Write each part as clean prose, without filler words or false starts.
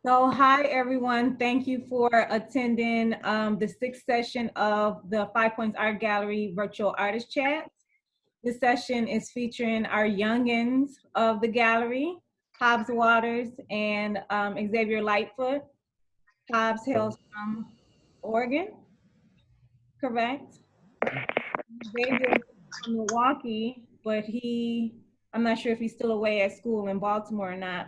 So, hi everyone. Thank you for attending the sixth session of the Five Points Art Gallery Virtual Artist Chat. This session is featuring our youngins of the gallery, Hobbs Waters and Xavier Lightfoot. Hobbs hails from Oregon, correct? Xavier is from Milwaukee, but I'm not sure if he's still away at school in Baltimore or not.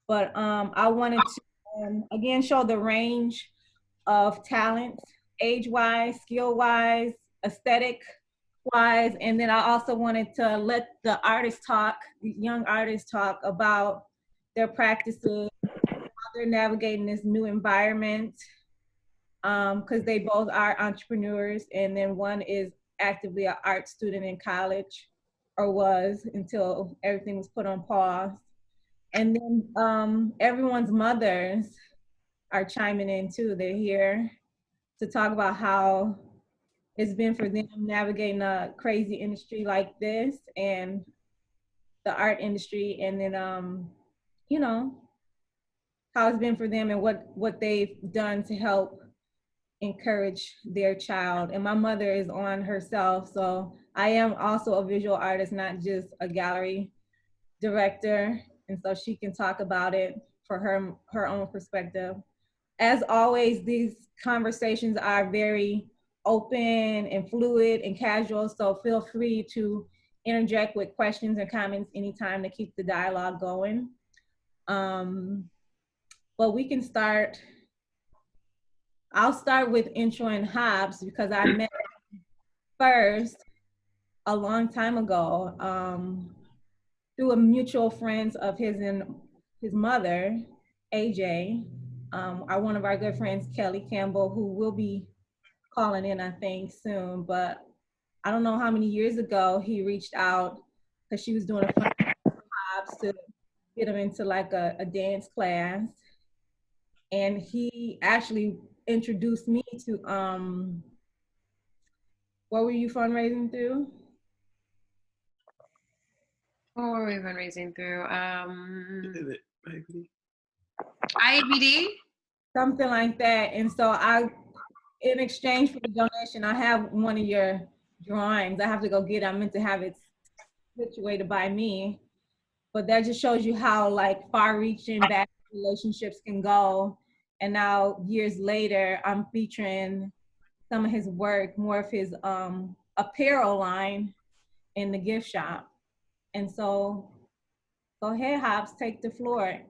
But I wanted to again show the range of talents, age-wise, skill-wise, aesthetic-wise, and then I also wanted to let the artists talk, the young artists talk about their practices, how they're navigating this new environment, because they both are entrepreneurs, and then one is actively an art student in college, or was until everything was put on pause. And then everyone's mothers are chiming in too. They're here to talk about how it's been for them navigating a crazy industry like this and the art industry, and then you know, how it's been for them and what they've done to help encourage their child. And my mother is on herself, so I am also a visual artist, not just a gallery director, and so she can talk about it for her own perspective. As always, these conversations are very open and fluid and casual, so feel free to interject with questions and comments anytime to keep the dialogue going. Um, but we can start. I'll start with introing Hobbs because I met him first a long time ago through a mutual friends of his and his mother, AJ. One of our good friends, Kelly Campbell, who will be calling in, I think, soon. But I don't know how many years ago he reached out because she was doing a fun jobs to get him into like a dance class. And he actually introduced me to what were you fundraising through? What were we fundraising through? IABD? Something like that. And so in exchange for the donation, I have one of your drawings. I have to go get it. I meant to have it situated by me. But that just shows you how like far-reaching back relationships can go. And now years later, I'm featuring some of his work, more of his apparel line in the gift shop. And so go ahead, Hobbs, take the floor.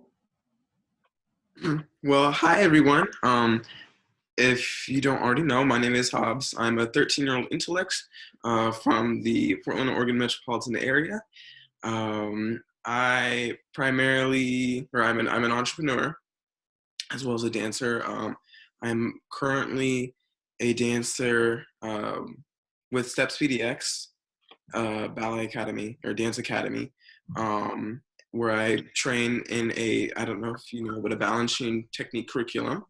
Well, hi everyone. If you don't already know, my name is Hobbs. I'm a 13-year-old intellect from the Portland, Oregon metropolitan area. I primarily, or I'm an entrepreneur as well as a dancer. I'm currently a dancer with Steps PDX Ballet Academy or Dance Academy, where I train in I don't know if you know, but a balancing technique curriculum.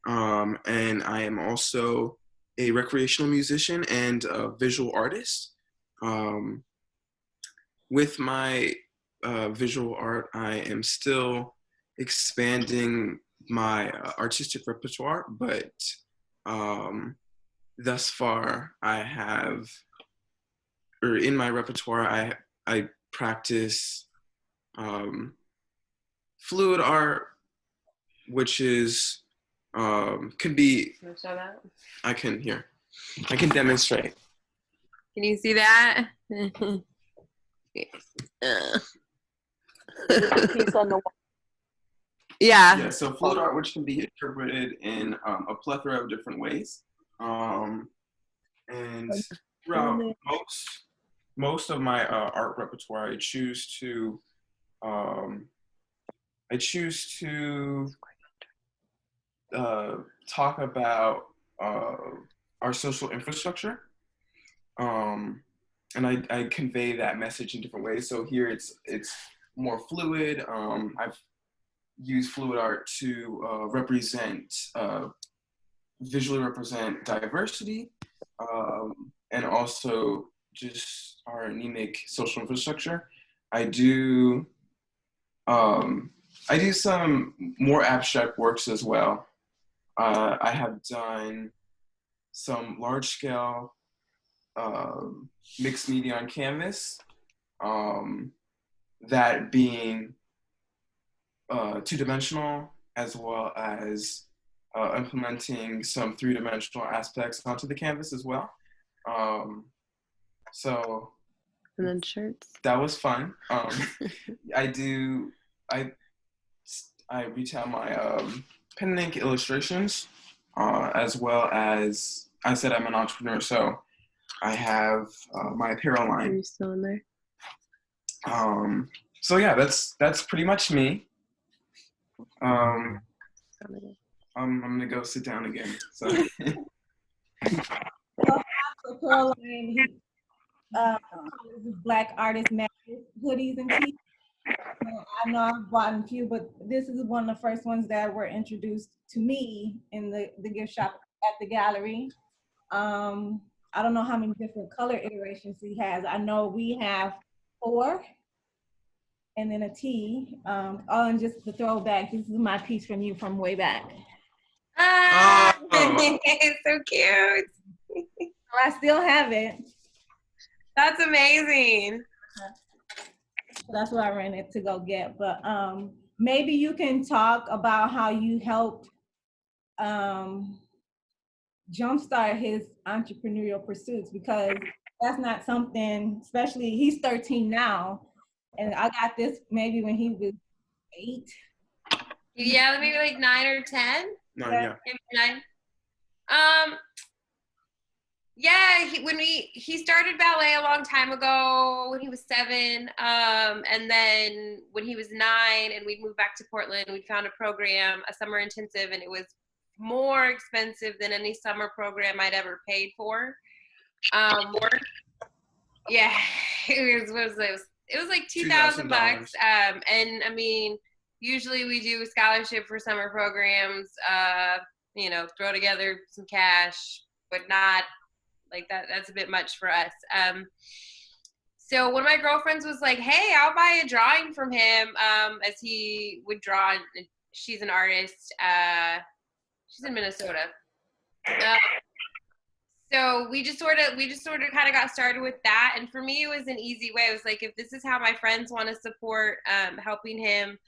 And I am also a recreational musician and a visual artist. With my visual art, I am still expanding my artistic repertoire, but thus far I have, or in my repertoire, I practice fluid art, which is can be. Can you show that? I can demonstrate. Can you see that? Yeah, so fluid art, which can be interpreted in a plethora of different ways. And throughout most of my art repertoire, I choose to talk about our social infrastructure, and I convey that message in different ways. So here it's more fluid. I've used fluid art to visually represent diversity, and also just our anemic social infrastructure. I I do some more abstract works as well. I have done some large-scale mixed media on canvas, that being two-dimensional, as well as implementing some three-dimensional aspects onto the canvas as well. So And then shirts. that was fun. I retail my pen and ink illustrations, as well as I said I'm an entrepreneur, so I have my apparel Are line. you still in there? So yeah, that's pretty much me. I'm gonna go sit down again. So. So Caroline, he uses Black Artist Magic hoodies and tees. I know I've bought a few, but this is one of the first ones that were introduced to me in the gift shop at the gallery. I don't know how many different color iterations he has. I know we have 4, and then a T. And just the throwback, this is my piece from you from way back. Ah, Oh. it's so cute. I still have it. That's amazing. So that's what I ran it to go get. But maybe you can talk about how you helped jumpstart his entrepreneurial pursuits, because that's not something, especially he's 13 now, and I got this maybe when he was 8. Yeah, maybe like 9 or 10. No, yeah. Maybe 9. Yeah, he started ballet a long time ago when he was 7, and then when he was 9 and we moved back to Portland, we found a program, a summer intensive, and it was more expensive than any summer program I'd ever paid for. Yeah, it was like $2,000. And I mean, usually we do a scholarship for summer programs, throw together some cash, but not like that. That's a bit much for us. So one of my girlfriends was like, hey, I'll buy a drawing from him, as he would draw. She's an artist. She's in Minnesota. So we just sort of kind of got started with that. And for me, it was an easy way. It was like, if this is how my friends want to support helping him,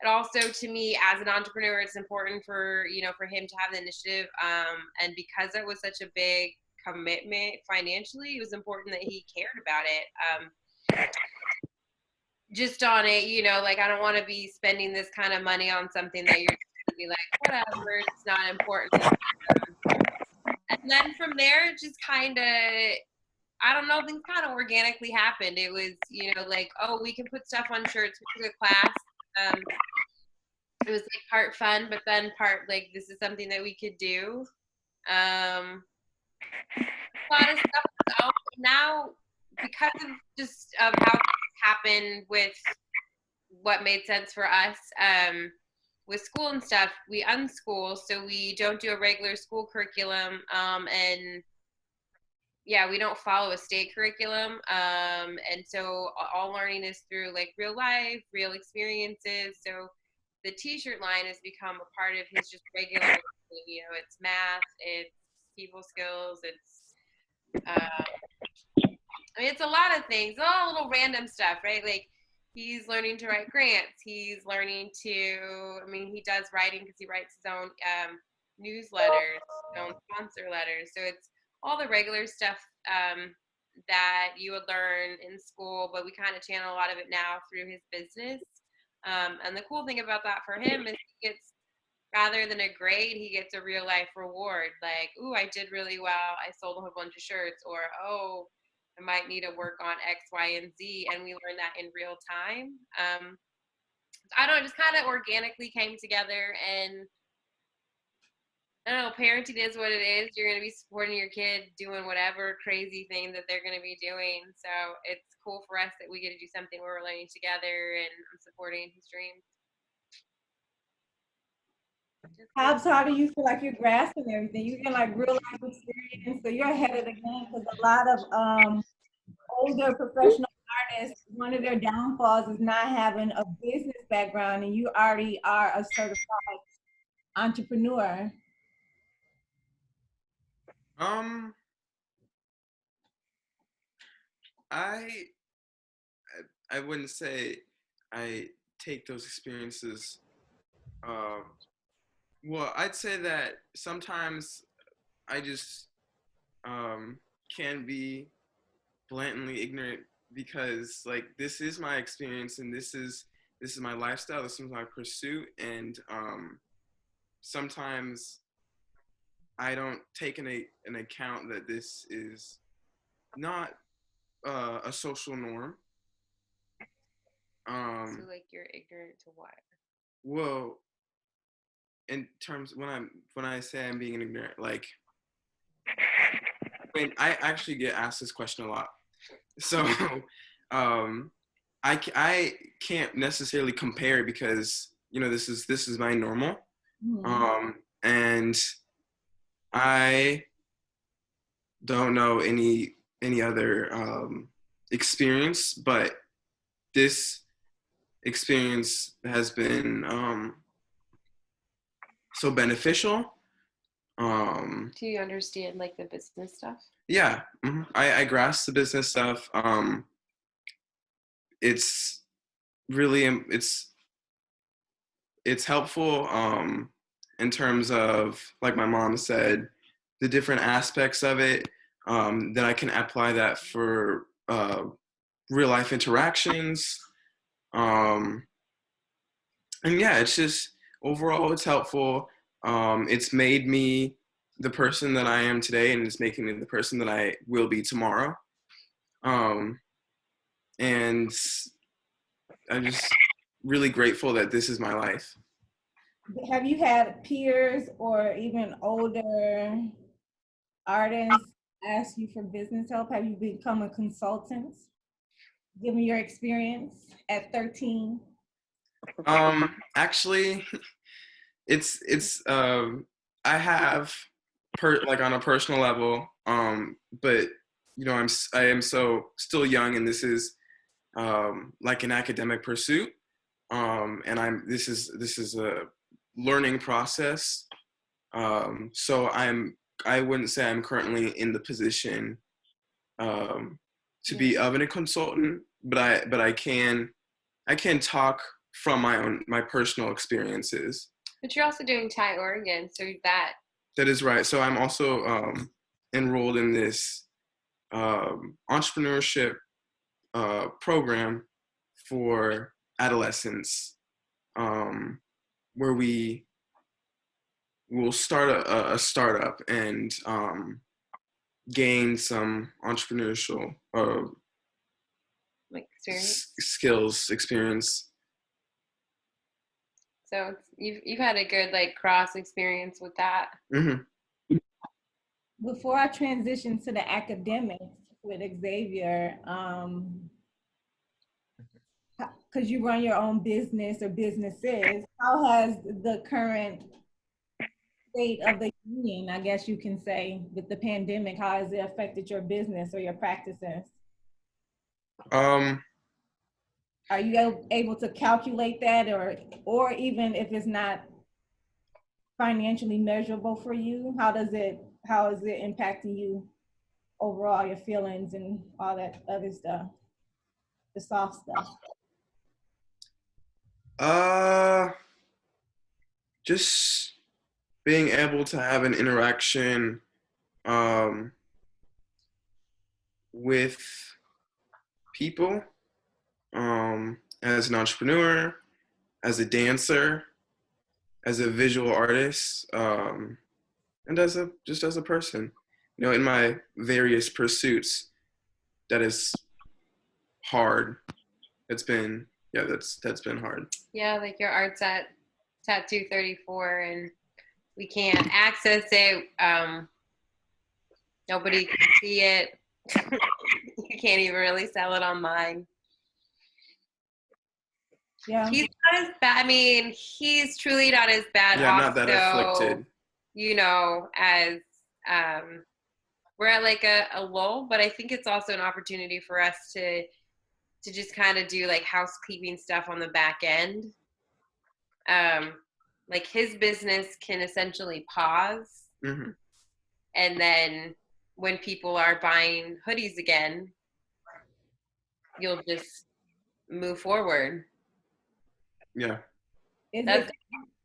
and also to me as an entrepreneur, it's important for him to have the initiative. And because it was such a big commitment financially, it was important that he cared about it. Just on it, like, I don't want to be spending this kind of money on something that you're going to be like, whatever, it's not important. And then from there, it just kind of, I don't know, things kind of organically happened. It was, like, oh, we can put stuff on shirts. We took a class. It was like part fun, but then part like, this is something that we could do. A lot of stuff out now because of just of how things happen with what made sense for us. With school and stuff, we unschool, so we don't do a regular school curriculum, and yeah, we don't follow a state curriculum, and so all learning is through like real life, real experiences. So the t-shirt line has become a part of his just regular, it's math, it's people skills, it's it's a lot of things, all little random stuff, right? Like, he's learning to write grants. He's learning to, he does writing because he writes his own newsletters, his own sponsor letters. So it's all the regular stuff that you would learn in school, but we kind of channel a lot of it now through his business. And the cool thing about that for him is he gets, rather than a grade, he gets a real life reward. Like, ooh, I did really well. I sold a whole bunch of shirts. Or, oh, I might need to work on X, Y, and Z, and we learn that in real time. I don't know, it just kind of organically came together, and I don't know, parenting is what it is. You're going to be supporting your kid doing whatever crazy thing that they're going to be doing. So it's cool for us that we get to do something where we're learning together and I'm supporting his dreams. Hobbs, how do you feel like you're grasping everything? You get like real life experience, so you're ahead of the game, because a lot of older professional artists, one of their downfalls is not having a business background and you already are a certified entrepreneur? I I wouldn't say I take those experiences. Um, well, I'd say that sometimes I just can be blatantly ignorant because like this is my experience and this is my lifestyle. This is my pursuit, and sometimes I don't take an account that this is not a social norm. So like you're ignorant to what? Well, in terms when I say I'm being ignorant, like when I actually get asked this question a lot, so um, I can't necessarily compare because this is my normal, and I don't know any other experience, but this experience has been so beneficial. Do you understand like the business stuff? Yeah, I grasp the business stuff. It's really it's helpful in terms of, like my mom said, the different aspects of it, that I can apply that for real life interactions. And yeah, it's just overall it's helpful. It's made me the person that I am today, and it's making me the person that I will be tomorrow. And I'm just really grateful that this is my life. Have you had peers or even older artists ask you for business help? Have you become a consultant? Give me your experience at 13. Actually, it's I have like on a personal level, but I am so still young, and this is like an academic pursuit, and this is a learning process. So I wouldn't say I'm currently in the position to be of a consultant, but I can talk from my personal experiences. But you're also doing Thai Oregon, so That is right. So I'm also enrolled in this entrepreneurship program for adolescents, where we will start a startup and gain some entrepreneurial like experience. skills, experience. So you've had a good like cross experience with that. Mm-hmm. Before I transition to the academics with Xavier, because you run your own business or businesses, how has the current state of the union, I guess you can say, with the pandemic, how has it affected your business or your practices? Are you able to calculate that, or even if it's not financially measurable for you, how is it impacting you overall, your feelings and all that other stuff, the soft stuff? Just being able to have an interaction with people, as an entrepreneur, as a dancer, as a visual artist, and as a person. In my various pursuits, that is hard. That's been hard. Yeah, like your art's at Tattoo 34 and we can't access it. Nobody can see it. You can't even really sell it online. Yeah. He's not as bad. I mean, he's truly not as bad. Yeah, also, not that afflicted. As we're at like a lull, but I think it's also an opportunity for us to to just kind of do like housekeeping stuff on the back end. Like his business can essentially pause, Mm-hmm. and then when people are buying hoodies again, you'll just move forward. Yeah. Is That's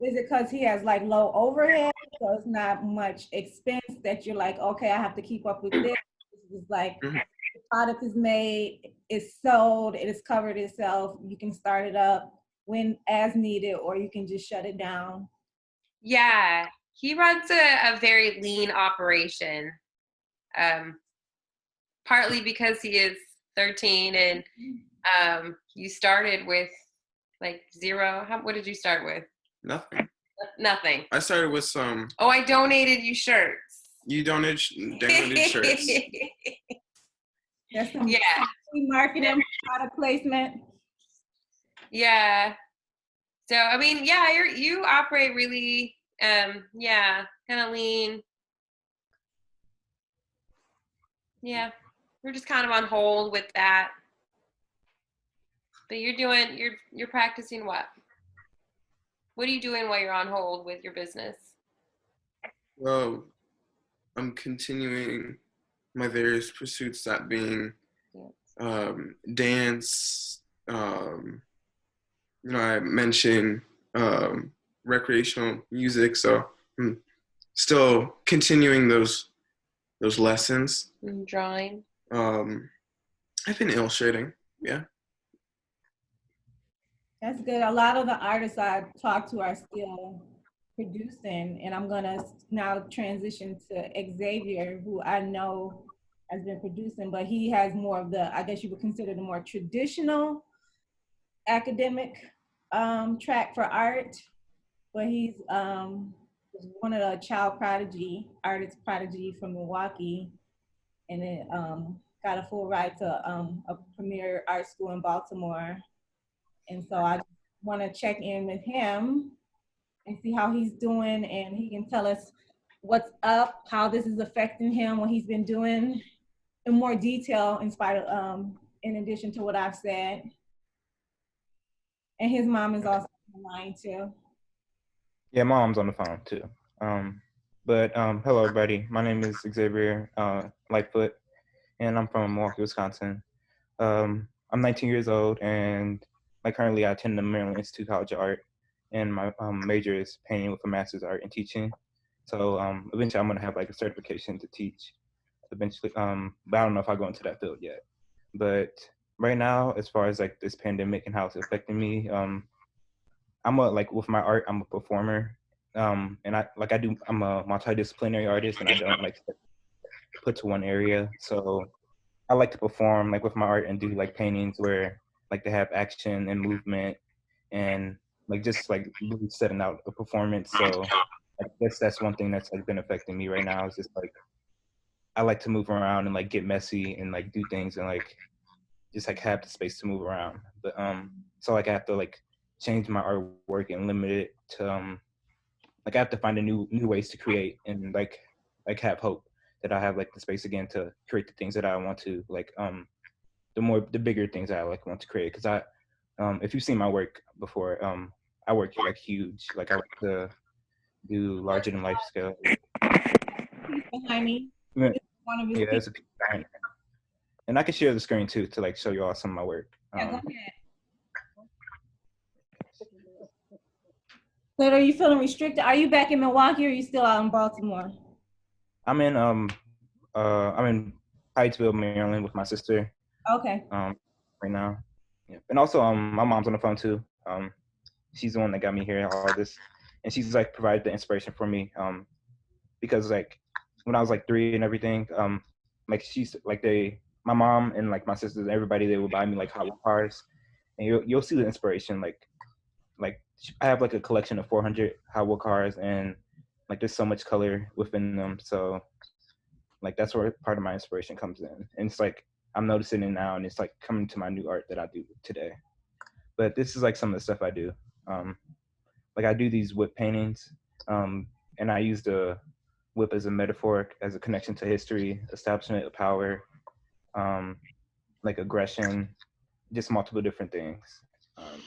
it because he has like low overhead, so it's not much expense that you're like, okay, I have to keep up with this. It's like Mm-hmm. the product is made, it's sold, it has covered itself. You can start it up when as needed, or you can just shut it down. yeah. He runs a very lean operation. Partly because he is 13 and you started with like zero. What did you start with? Nothing. Nothing. I started with some. Oh, I donated you shirts. You donated shirts. That's some Yeah. marketing, product placement. Yeah. So I mean, yeah, you operate really yeah, kind of lean. Yeah. We're just kind of on hold with that. But you're practicing what? What are you doing while you're on hold with your business? Well, I'm continuing my various pursuits, that being dance. I mentioned recreational music, so I'm still continuing those lessons. Drawing. I've been illustrating. Yeah. That's good. A lot of the artists I talk to are still producing, and I'm gonna now transition to Xavier, who I know has been producing, but he has more of the, I guess you would consider the more traditional academic track for art, but he's one of the child prodigy, artist prodigy from Milwaukee, and it got a full ride to a premier art school in Baltimore. And so I want to check in with him and see how he's doing, and he can tell us what's up, how this is affecting him, what he's been doing in more detail, in spite of, in addition to what I've said. And his mom is also on the line too. Yeah, mom's on the phone too. Hello everybody. My name is Xavier Lightfoot, and I'm from Milwaukee, Wisconsin. I'm 19 years old, and currently I attend the Maryland Institute College of Art, and my major is painting with a master's art and teaching. So eventually I'm gonna have like a certification to teach. Eventually, but I don't know if I go into that field yet. But right now, as far as like this pandemic and how it's affecting me, with my art, I'm a performer. And I'm a multidisciplinary artist, and I don't like to put to one area. So I like to perform like with my art and do like paintings where like they have action and movement and like just like really setting out a performance. So I guess that's one thing that's like been affecting me right now is just like I like to move around and like get messy and like do things and like just like have the space to move around. But so like I have to like change my artwork and limit it to like I have to find a new ways to create and like have hope that I have like the space again to create the things that I want to like the bigger things that I like want to create, because I if you've seen my work before, I work like huge, like I like to do larger than life scale. He's behind me. Yeah, One of his there's a piece behind it. And I can share the screen too to like show you all some of my work. Yeah, go ahead. So are you feeling restricted? Are you back in Milwaukee or are you still out in Baltimore? I'm in Hyattsville, Maryland with my sister. Okay. Right now. Yeah. And also my mom's on the phone too. She's the one that got me here, all this. And she's like provided the inspiration for me. Because like when I was like 3 and everything, like she's like my mom and like my sisters, everybody, they would buy me like Hot Wheel cars. And you'll see the inspiration, like I have like a collection of 400 Hot Wheel cars, and like there's so much color within them. So like that's where part of my inspiration comes in. And it's like I'm noticing it now, and it's like coming to my new art that I do today. But this is like some of the stuff I do. Like I do these whip paintings, and I use the whip as a metaphor, as a connection to history, establishment of power, like aggression, just multiple different things. Um,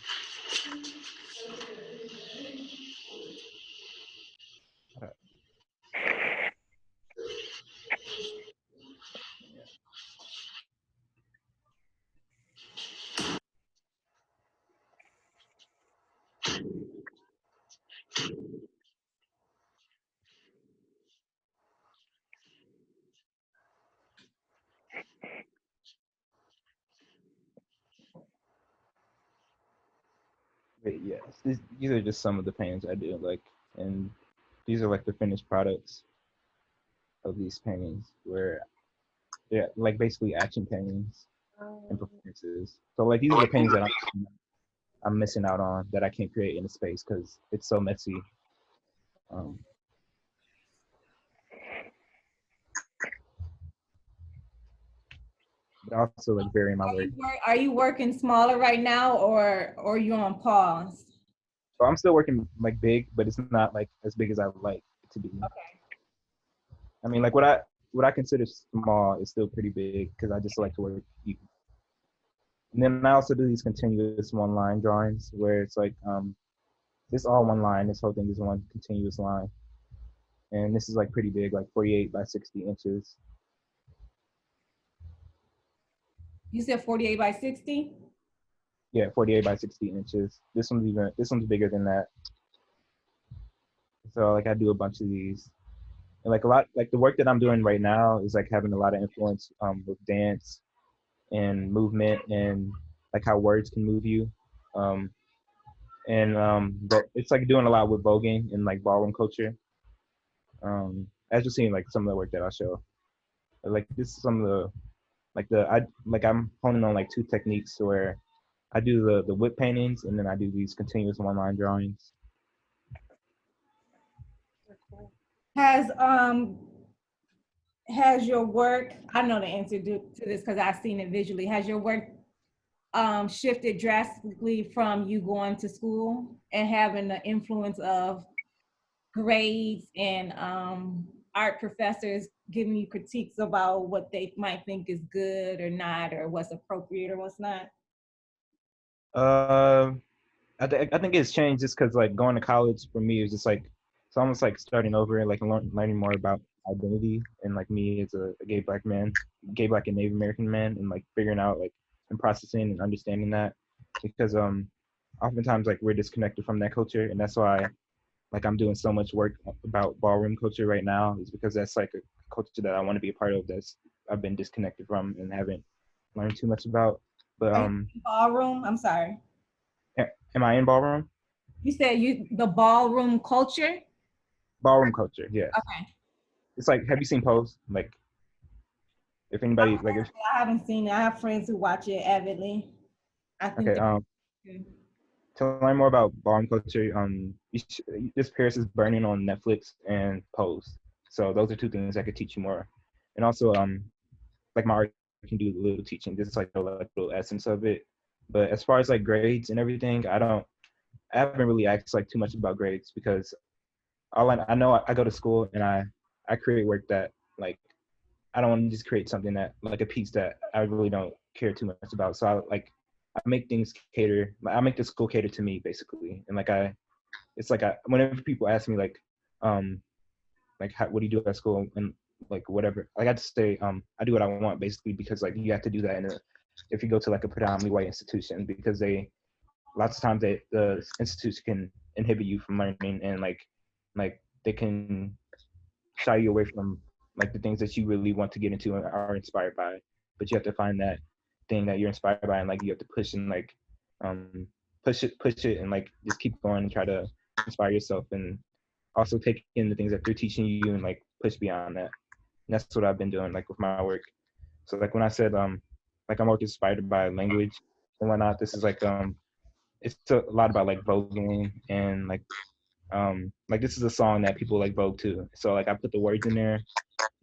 but yes, these are just some of the paintings I do. Like, and these are like the finished products of these paintings, where they're like basically action paintings and performances. So like these are the paintings that I'm missing out on that I can't create in a space because it's so messy. Um, but also like varying my work. Are you working smaller right now, or you on pause? So I'm still working like big, but it's not like as big as I would like it to be. Okay. I mean, like what I consider small is still pretty big because I just like to work. And then I also do these continuous one line drawings where it's like this all one line. This whole thing is one continuous line, and this is like pretty big, like 48 by 60 inches. You said 48 by 60? Yeah, 48 by 60 inches. This one's bigger than that. So like I do a bunch of these. And like a lot, like the work that I'm doing right now is like having a lot of influence with dance and movement and like how words can move you. But it's like doing a lot with voguing and like ballroom culture. As you're seeing like some of the work that I'll show. Like this is some of the I'm honing on like two techniques where I do the whip paintings and then I do these continuous one line drawings. Has your work, I know the answer to this because I've seen it visually, has your work shifted drastically from you going to school and having the influence of grades and art professors giving you critiques about what they might think is good or not, or what's appropriate or what's not? I think it's changed just because like going to college for me is just like it's almost like starting over and like learning more about identity and like me as a gay black man, gay black and Native American man, and like figuring out like and processing and understanding that because oftentimes like we're disconnected from that culture, and that's why like I'm doing so much work about ballroom culture right now is because that's like a culture that I want to be a part of that's I've been disconnected from and haven't learned too much about. But Ballroom, I'm sorry. am I in ballroom? You said the ballroom culture? Ballroom culture, yeah. Okay. It's like, have you seen Pose? Like, if anybody like, if I haven't seen it. I have friends who watch it avidly. I think. okay, to learn more about ballroom culture, this Paris is Burning on Netflix and Pose. So those are two things I could teach you more, and also like my art can do a little teaching, just like the little essence of it. But as far as like grades and everything, I haven't really asked like too much about grades because all I know I go to school and I create work that like I don't want to just create something that like a piece that I really don't care too much about. So I make things cater. I make the school cater to me basically, and like whenever people ask me like what do you do at school and like whatever, like I just say I do what I want basically because like you have to do that if you go to like a predominantly white institution because lots of times the institutes can inhibit you from learning and like they can shy you away from like the things that you really want to get into and are inspired by, but you have to find that thing that you're inspired by and like you have to push and like push it and like just keep going and try to inspire yourself and also take in the things that they're teaching you and like push beyond that. And that's what I've been doing like with my work. So like when I said like I'm working inspired by language and whatnot, this is like it's a lot about like voguing and like this is a song that people like vogue to. So like I put the words in there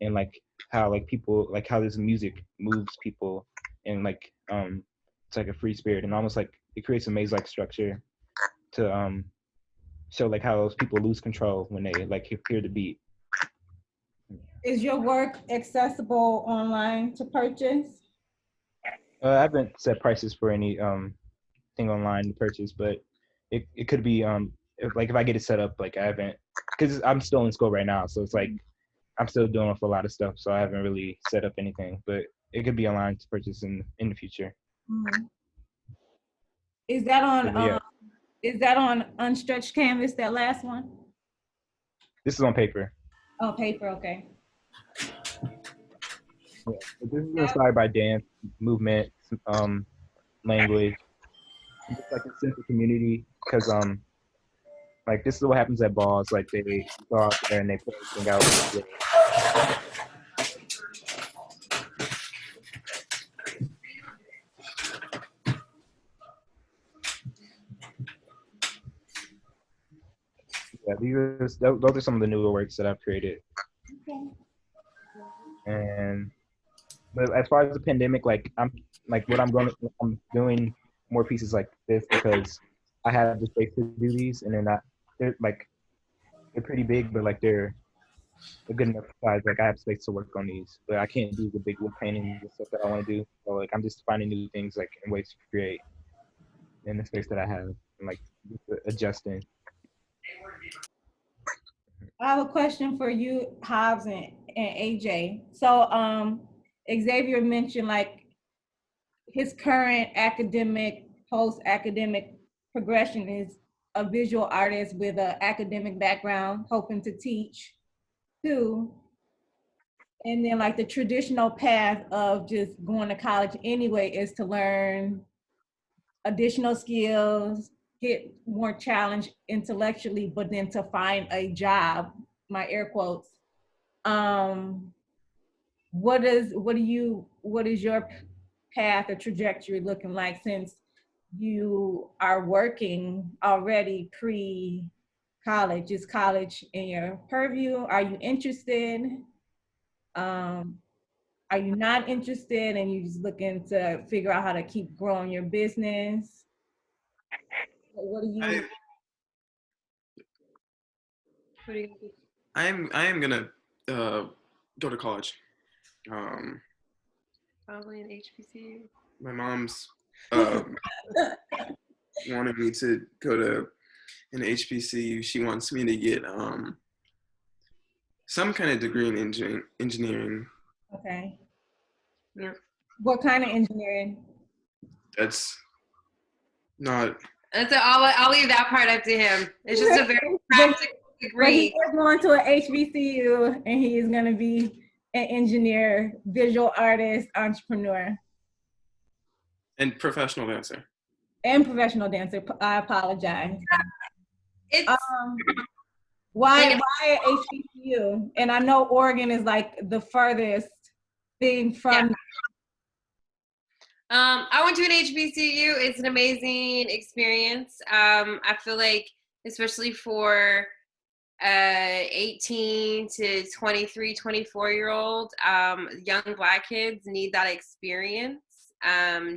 and like how like people like how this music moves people and like it's like a free spirit and almost like it creates a maze like structure to show like how those people lose control when they like hear the beat. Is your work accessible online to purchase? I haven't set prices for any thing online to purchase, but it could be if I get it set up, like I haven't, because I'm still in school right now, so it's like I'm still doing a lot of stuff, so I haven't really set up anything, but it could be online to purchase in the future. Mhm. Is that on Yeah, Unstretched Canvas, that last one? this is on paper. Oh, paper, okay. Yeah. But this is inspired by dance, movement, language, just like a sense of community, because like this is what happens at balls, like they go out there and they put everything out. Yeah, those are some of the newer works that I've created. Okay. And but as far as the pandemic, like I'm doing more pieces like this because I have the space to do these, and they're pretty big, but like they're a good enough size. Like I have space to work on these, but I can't do the big wood paintings and stuff that I want to do. So like I'm just finding new things like and ways to create in the space that I have, and like just adjusting. I have a question for you, Hobbs and AJ. So Xavier mentioned like his current academic, post-academic progression is a visual artist with an academic background, hoping to teach too. And then like the traditional path of just going to college anyway is to learn additional skills, get more challenged intellectually, but then to find a job, my air quotes. What is your path or trajectory looking like since you are working already pre-college? Is college in your purview? Are you interested? Are you not interested and you just looking to figure out how to keep growing your business? What do you? I am gonna go to college. Probably an HBCU. My mom's wanted me to go to an HBCU. She wants me to get some kind of degree in engineering. Okay. Yeah. What kind of engineering? That's not. And so I'll leave that part up to him. It's just a very practical But he degree. is going to an HBCU and he is going to be an engineer, visual artist, entrepreneur, And professional dancer. and professional dancer. I apologize. It's Why HBCU? And I know Oregon is like the furthest thing from. Yeah. I went to an HBCU. It's an amazing experience. I feel like, especially for 18 to 23, 24-year-old young Black kids need that experience,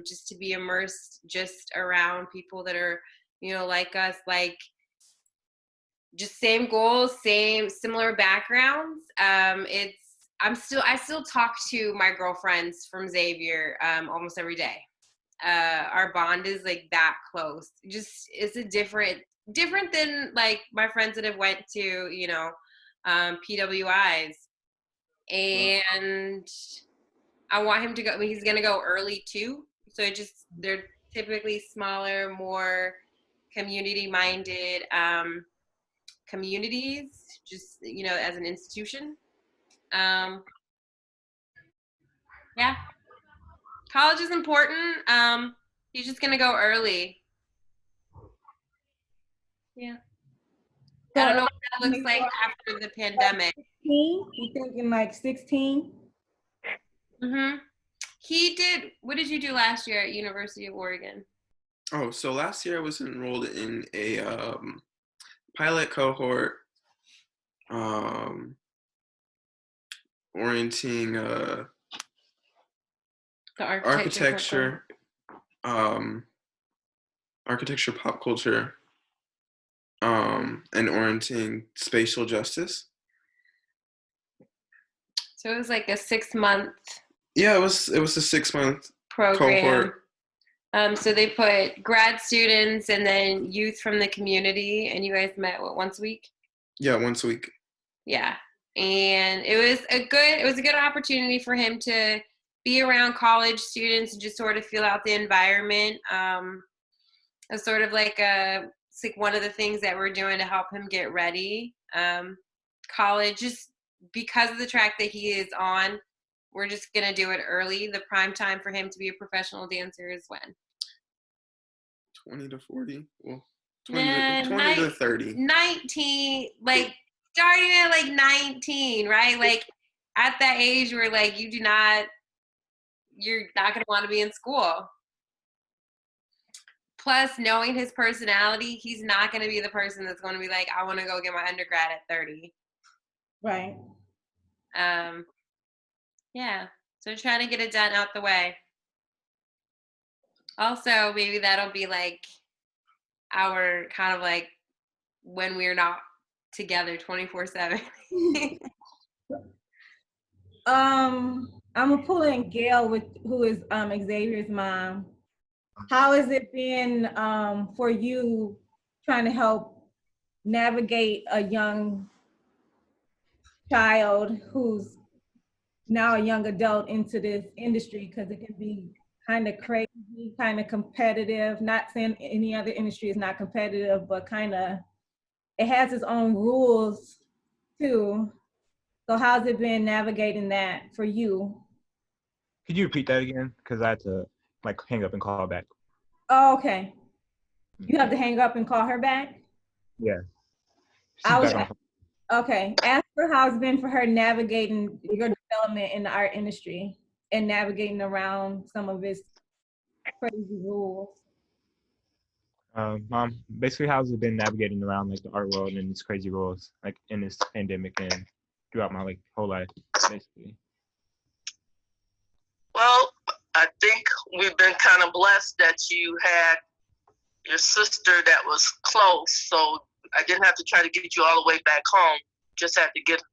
just to be immersed just around people that are, like us, like just same goals, similar backgrounds. I still talk to my girlfriends from Xavier almost every day. Our bond is like that close. Just it's a different than like my friends that have went to PWIs, and I want him to go. He's gonna go early too, so they're typically smaller, more community minded communities, just as an institution. Yeah, college is important. He's just gonna go early. Yeah. I don't know what that looks like after the pandemic. 16? You thinking like 16? Mm-hmm. He did. What did you do last year at University of Oregon? Oh, so last year I was enrolled in a pilot cohort, orienting The architecture, architecture, pop culture, and orienting spatial justice. So it was like a 6 month. Yeah, it was a 6 month program. Cohort. So they put grad students and then youth from the community, and you guys met once a week? Yeah, once a week. Yeah. And it was a good opportunity for him to be around college students and just sort of feel out the environment. It's sort of like it's like one of the things that we're doing to help him get ready. College, just because of the track that he is on, we're just gonna do it early. The prime time for him to be a professional dancer is when? 20 to 40. Well, 20 to 30. 19, like starting at like 19, right? Like at that age where like you're not gonna want to be in school. Plus, knowing his personality, he's not gonna be the person that's gonna be like, I want to go get my undergrad at 30. Right. Yeah. So trying to get it done out the way. Also, maybe that'll be like our kind of like when we're not together 24/7. I'm gonna pull in Gail who is Xavier's mom. How has it been for you trying to help navigate a young child who's now a young adult into this industry? Because it can be kind of crazy, kind of competitive. Not saying any other industry is not competitive, but kind of it has its own rules too. So how's it been navigating that for you? Could you repeat that again? Because I had to like hang up and call back. Oh, okay. You have to hang up and call her back? Yeah. She's I was back on the phone. okay. Ask her how it's been for her navigating your development in the art industry and navigating around some of its crazy rules. Mom, basically, how's it been navigating around like the art world and these crazy rules, like in this pandemic and throughout my like whole life, basically? Well, I think we've been kind of blessed that you had your sister that was close, so I didn't have to try to get you all the way back home. Just had to get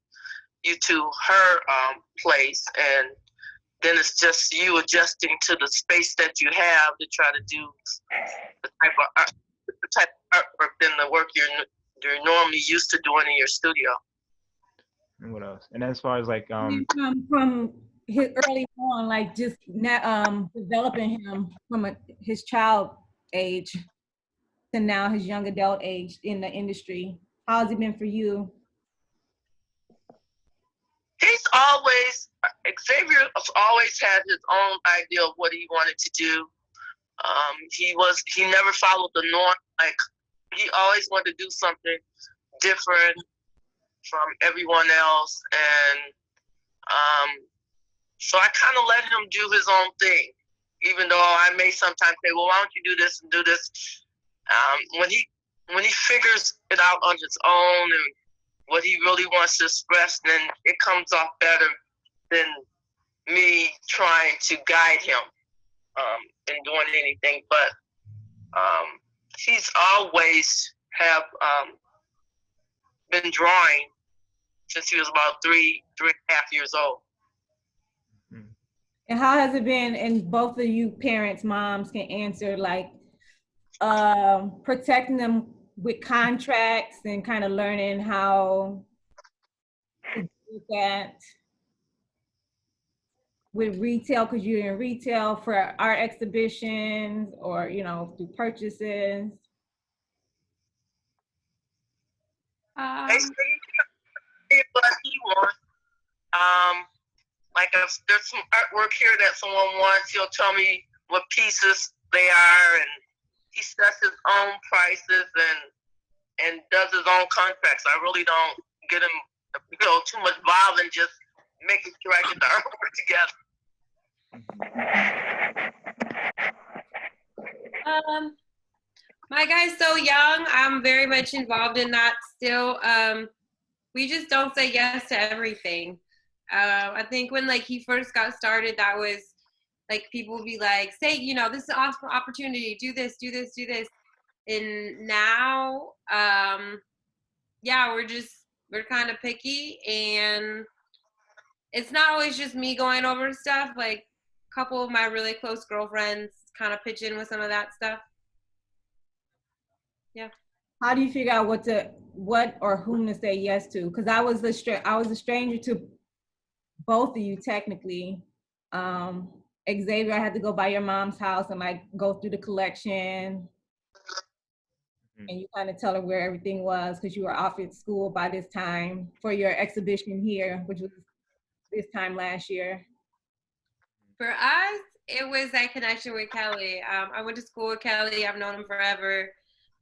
you to her place, and then it's just you adjusting to the space that you have to try to do the type of artwork than the work you're normally used to doing in your studio. And what else? And as far as like From his early on, like just developing him from his child age to now his young adult age in the industry, how has it been for you? Xavier always had his own idea of what he wanted to do. He never followed the norm. Like, he always wanted to do something different from everyone else. And so I kind of let him do his own thing, even though I may sometimes say, well, why don't you do this and do this? When he figures it out on his own and what he really wants to express, then it comes off better than me trying to guide him in doing anything. But he's always have been drawing since he was about three and a half years old. And how has it been, and both of you parents, moms can answer, like protecting them with contracts and kind of learning how to do that with retail, because you're in retail for art exhibitions or, you know, through purchases? Basically, what he wants. Like if there's some artwork here that someone wants, he'll tell me what pieces they are, and he sets his own prices and does his own contracts. I really don't get him, too much involved in just making sure I get the artwork together. My guy's so young. I'm very much involved in that still. We just don't say yes to everything. I think when like he first got started, that was like people would be like, say, this is an awesome opportunity. Do this, do this, do this. And now, yeah, we're kind of picky, and it's not always just me going over stuff. Like couple of my really close girlfriends kind of pitch in with some of that stuff. Yeah. How do you figure out what or whom to say yes to? Because I was a stranger to both of you technically. Xavier, I had to go by your mom's house and like go through the collection, and you kind of tell her where everything was because you were off at school by this time for your exhibition here, which was this time last year. For us, it was that connection with Kelly. I went to school with Kelly. I've known him forever.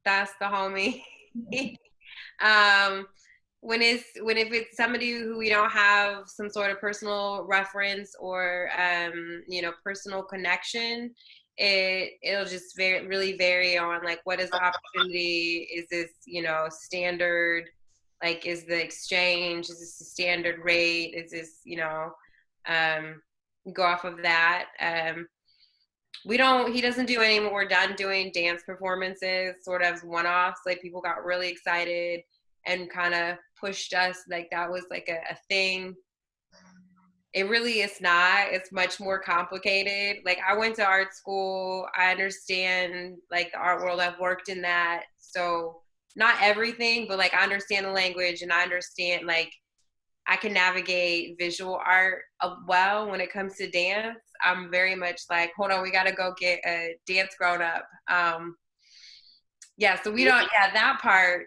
That's the homie. If it's somebody who we don't have some sort of personal reference or personal connection, it'll just really vary on like what is the opportunity. Is this standard? Like, is the exchange? Is this the standard rate? Is this go off of that. He doesn't do any more. We're done doing dance performances, sort of one-offs. Like, people got really excited and kind of pushed us like that was like a thing. It really is not. It's much more complicated. Like, I went to art school. I understand like the art world. I've worked in that. So not everything, but like I understand the language and I understand like I can navigate visual art well. When it comes to dance, I'm very much like, hold on, we got to go get a dance grown up. So we don't, that part,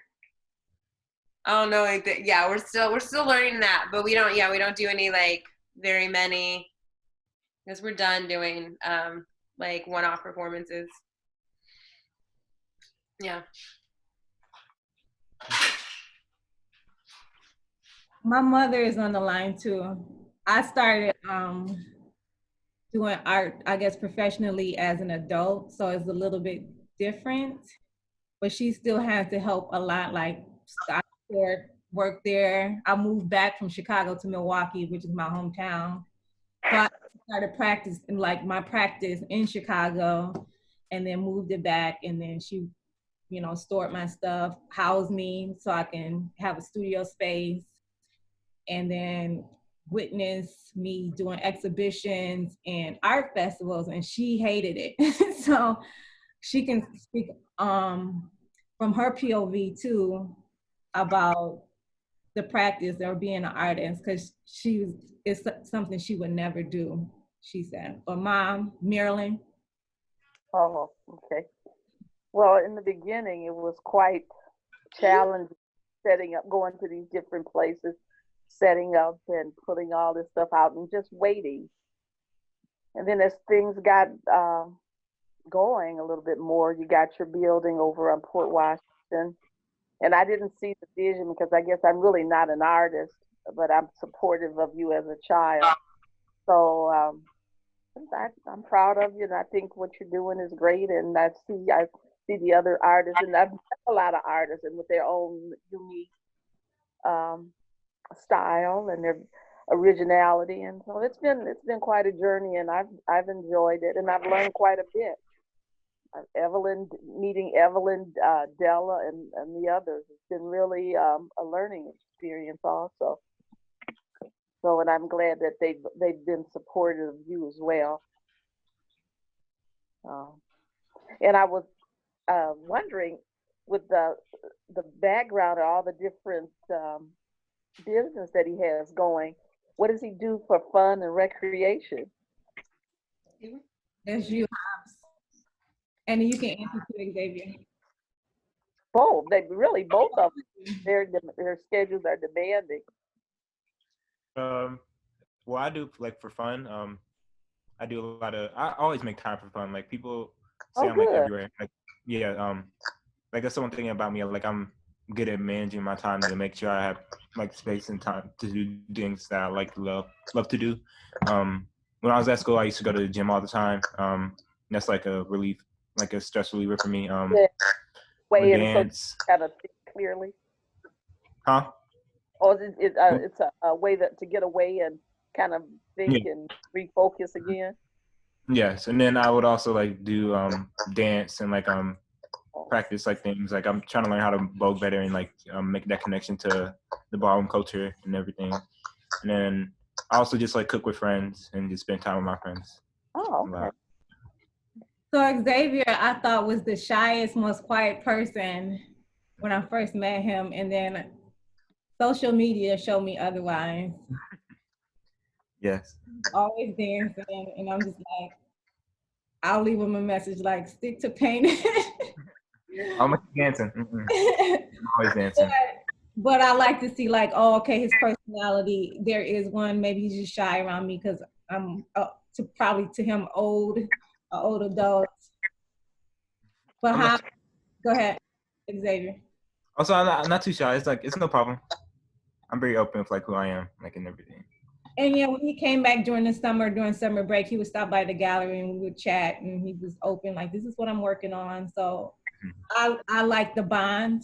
I don't know anything. Yeah, we're still learning that, but we don't do any like very many, because we're done doing like one-off performances. Yeah. My mother is on the line too. I started doing art, I guess, professionally as an adult, so it's a little bit different. But she still has to help a lot. Like, I work there. I moved back from Chicago to Milwaukee, which is my hometown. So I started my practice in Chicago, and then moved it back. And then she, stored my stuff, housed me so I can have a studio space, and then witness me doing exhibitions and art festivals, and she hated it. So she can speak from her POV too about the practice or being an artist, because it's something she would never do, she said. But Mom, Marilyn. Oh, okay. Well, in the beginning, it was quite challenging going to these different places, setting up and putting all this stuff out and just waiting. And then as things got going a little bit more, you got your building over on Port Washington. And I didn't see the vision because I guess I'm really not an artist, but I'm supportive of you as a child. So I'm proud of you, and I think what you're doing is great. And I see the other artists, and I've met a lot of artists and with their own unique style and their originality, and so it's been quite a journey, and I've enjoyed it, and I've learned quite a bit. Meeting Evelyn, Della, and the others, it's been really a learning experience also. So, and I'm glad that they've been supportive of you as well. And I was wondering, with the background of all the different business that he has going, what does he do for fun and recreation? That's you, Hobbs. And you can answer to Xavier. Both of them. Their schedules are demanding. Well, I do like for fun. I do a lot of. I always make time for fun. Like, people say I'm like everywhere. Like, like that's the one thing about me. Like, I'm good at managing my time to make sure I have like space and time to do things that I love to do. When I was at school, I used to go to the gym all the time. That's like a relief, like a stress reliever for me. Dance. Kind of think clearly. Huh? Or it's a way to get away and kind of think and refocus again. Yes, and then I would also like do dance and like practice like things. Like, I'm trying to learn how to vogue better and like make that connection to the ballroom culture and everything. And then I also just like cook with friends and just spend time with my friends. Oh, okay. So Xavier, I thought was the shyest, most quiet person when I first met him, and then social media showed me otherwise. Yes. Always dancing, and I'm just like, I'll leave him a message like, stick to painting. I'm dancing. I'm always dancing. But I like to see like, oh, okay, his personality. There is one. Maybe he's just shy around me because I'm probably to him an old adult. But how? Go ahead, Xavier. Also, I'm not too shy. It's like it's no problem. I'm very open with like who I am, like and everything. And yeah, when he came back during summer break, he would stop by the gallery and we would chat, and he was open, like, this is what I'm working on. So I like the bond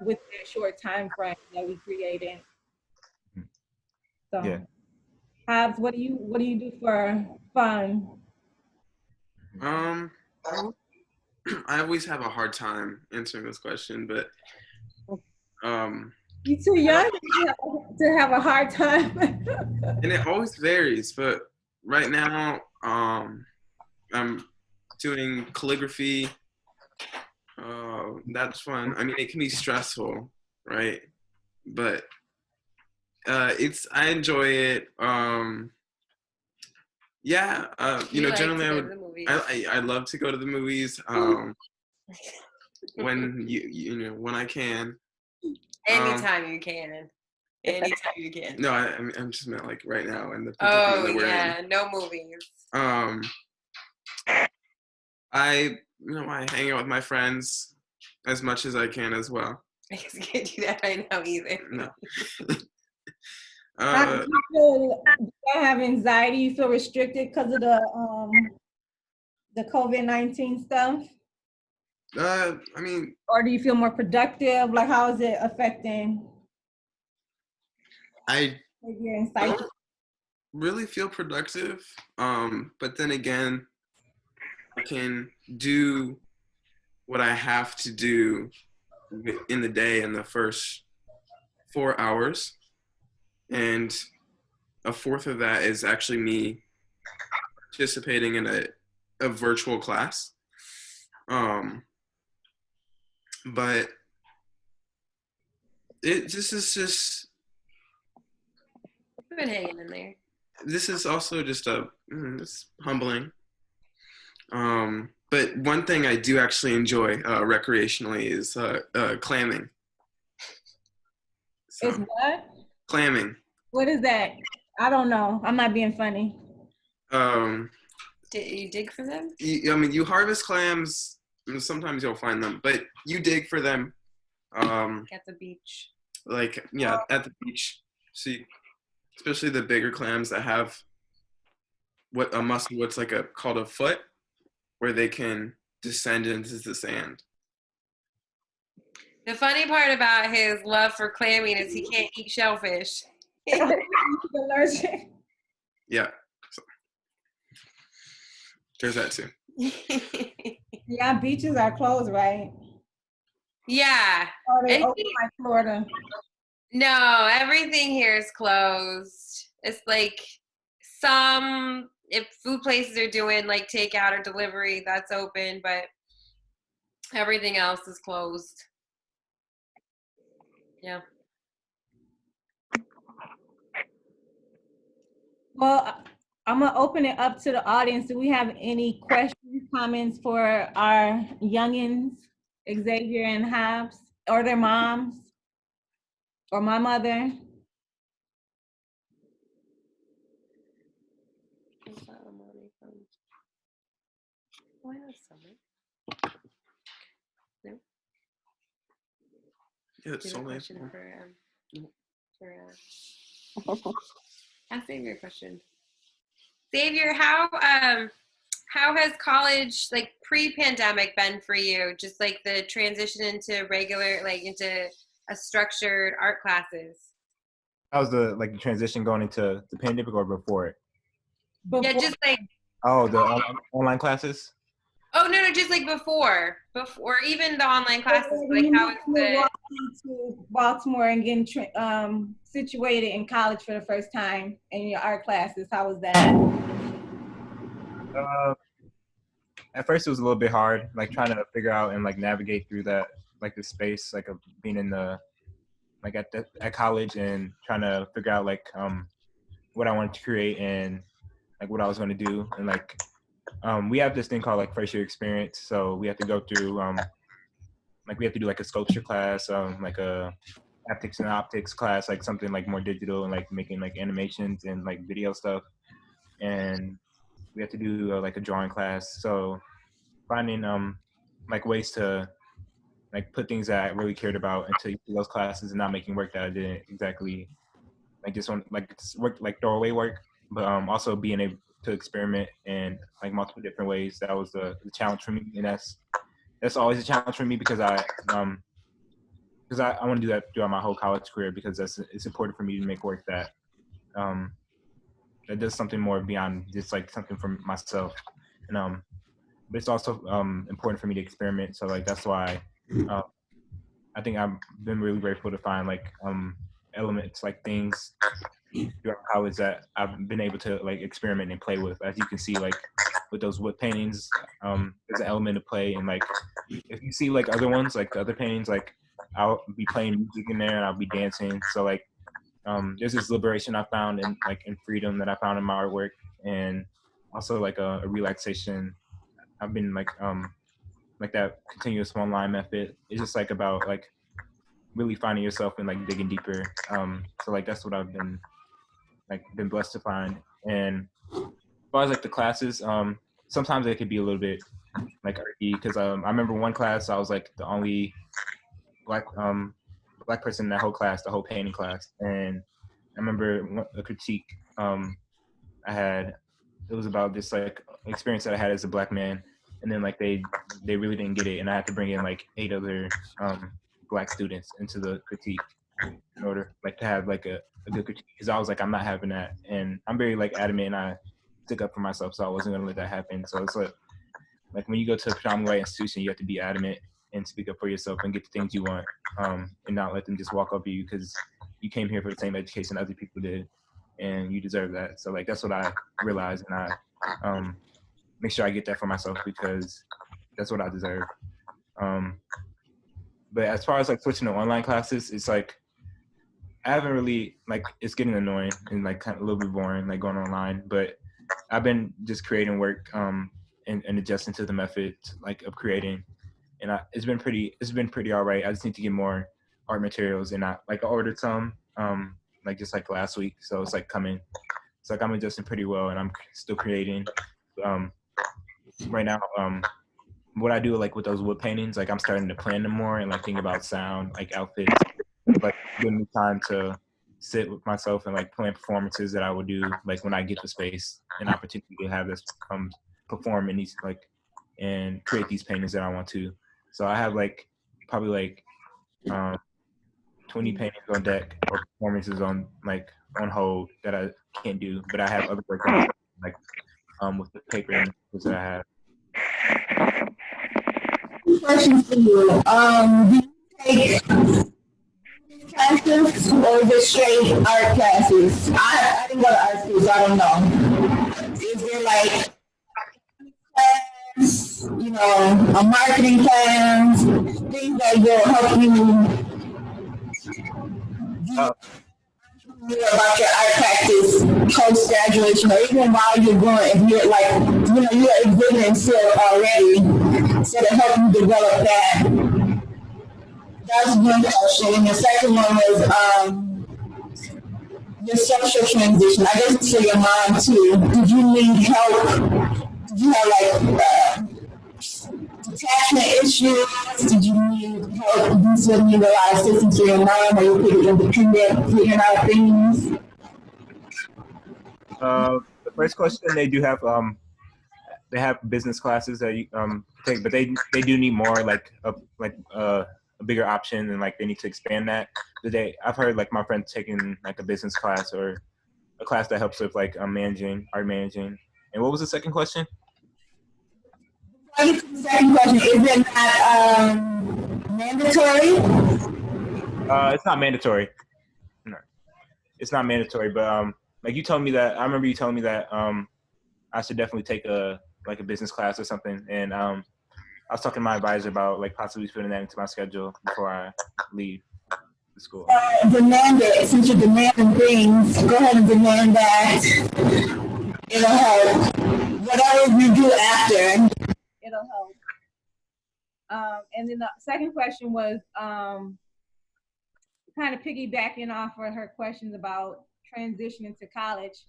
with that short time frame that we created. So Yeah. Hobbs, what do you do for fun? I always have a hard time answering this question, but You're too young to have a hard time. and it always varies, but right now I'm doing calligraphy. That's fun. I mean, it can be stressful, right? But I enjoy it. Generally I love to go to the movies when when I can. Anytime you can. Anytime you can. No, I'm just meant like right now and the that we're in. No movies. I hang out with my friends as much as I can as well. I guess you can't do that right now either. No. Do you have anxiety? You feel restricted because of the COVID-19 stuff? I mean, or do you feel more productive? Like, how is it affecting? I don't really feel productive, but then again, I can do what I have to do in the day in the first 4 hours, and a fourth of that is actually me participating in a virtual class. But this is just I've been hanging in there. This is also just it's humbling. But one thing I do actually enjoy recreationally is clamming. So, it's what? Clamming. What is that? I don't know. I'm not being funny. Did you dig for them? You harvest clams. Sometimes you'll find them, but you dig for them. At the beach. At the beach. See, especially the bigger clams that have what's called a foot, where they can descend into the sand. The funny part about his love for clamming is he can't eat shellfish. Yeah. So, there's that too. Yeah, beaches are closed, right? Yeah. Oh, they open like Florida. No, everything here is closed. It's like if food places are doing like takeout or delivery, that's open, but everything else is closed. Yeah. Well, I'm gonna open it up to the audience. Do we have any questions, comments for our youngins, Xavier and Hobbs, or their moms, or my mother? Why not summer? No. Yeah, it's so nice. Ask Xavier a question. Xavier, how has college, like pre-pandemic, been for you? Just like the transition into into a structured art classes. How was the transition going into the pandemic or before it? Yeah, just like. Oh, the online classes. Oh no, just like before even the online classes. Like how is the to Baltimore and getting situated in college for the first time in your art classes? How was that? Uh, at first, it was a little bit hard, like trying to figure out and like navigate through that, like the space, like of being in the, like at college and trying to figure out like what I wanted to create and like what I was going to do. And like we have this thing called like first year experience, so we have to go through like we have to do like a sculpture class, like a haptics and optics class, like something like more digital and like making like animations and like video stuff. And we have to do like a drawing class. So finding like ways to like put things that I really cared about into those classes and not making work that I didn't exactly like just want like work like throwaway work, but also being able to experiment in like multiple different ways. That was the challenge for me, and that's always a challenge for me because I want to do that throughout my whole college career because it's important for me to make work that that does something more beyond just like something for myself, and but it's also important for me to experiment. So like that's why I think I've been really grateful to find like elements like things throughout college that I've been able to like experiment and play with. As you can see, like with those wood paintings, there's an element of play, and like if you see like other ones, like the other paintings, like I'll be playing music in there and I'll be dancing. So like there's this liberation I found in like in freedom that I found in my artwork, and also like a relaxation. I've been like that continuous one line method. It's just like about like really finding yourself and like digging deeper. So like that's what I've been blessed to find. And as far as like the classes, sometimes they could be a little bit like irky because I remember one class I was like the only black person in that whole class, the whole painting class, and I remember a critique I had. It was about this like experience that I had as a black man, and then like they really didn't get it, and I had to bring in like 8 other black students into the critique in order like to have like a good critique, because I was like, I'm not having that, and I'm very like adamant, and I stick up for myself, so I wasn't gonna let that happen. So it's like when you go to a predominantly white institution, you have to be adamant and speak up for yourself and get the things you want, and not let them just walk over you because you came here for the same education other people did, and you deserve that. So like that's what I realized, and I make sure I get that for myself because that's what I deserve. But as far as like switching to online classes, it's like I haven't really like it's getting annoying and like kind of a little bit boring like going online. But I've been just creating work and adjusting to the method like of creating, and it's been pretty all right. I just need to get more art materials, and I ordered some like just like last week, so it's like coming. It's like I'm adjusting pretty well, and I'm still creating. Right now, what I do like with those wood paintings, like I'm starting to plan them more and like think about sound, like outfits, like giving me time to sit with myself and like plan performances that I will do like when I get the space and opportunity to have this perform in these like and create these paintings that I want to. So I have like probably like 20 paintings on deck or performances on hold that I can't do, but I have other work on like with the paper and that I have. Question for you. Do you take classes or is it straight art classes? I didn't go to art school, so I don't know. Is there like class, a marketing class, things that will help you about your art practice post graduation, or even while you're going, if you're like, you're exhibiting still already, so to help you develop that. That's one question. And the second one was your social transition. I guess it's for your mom too. Did you need help? Did you have attachment issues? Did you need help? Did you still need a lot of assistance from your mom, or you pretty independent, figuring out things? The first question, they do have they have business classes that you take, but they do need more like a bigger option, and like they need to expand that. I've heard like my friends taking like a business class or a class that helps with like art managing. And what was the second question? The second question, is it not mandatory? It's not mandatory. No, it's not mandatory. But like you told me that, I remember you telling me that I should definitely take a like a business class or something. And I was talking to my advisor about like possibly fitting that into my schedule before I leave the school. Demand it. Since you're demanding things, go ahead and demand that. It'll help. Whatever you do after. It'll help. And then the second question was kind of piggybacking off of her questions about transitioning to college.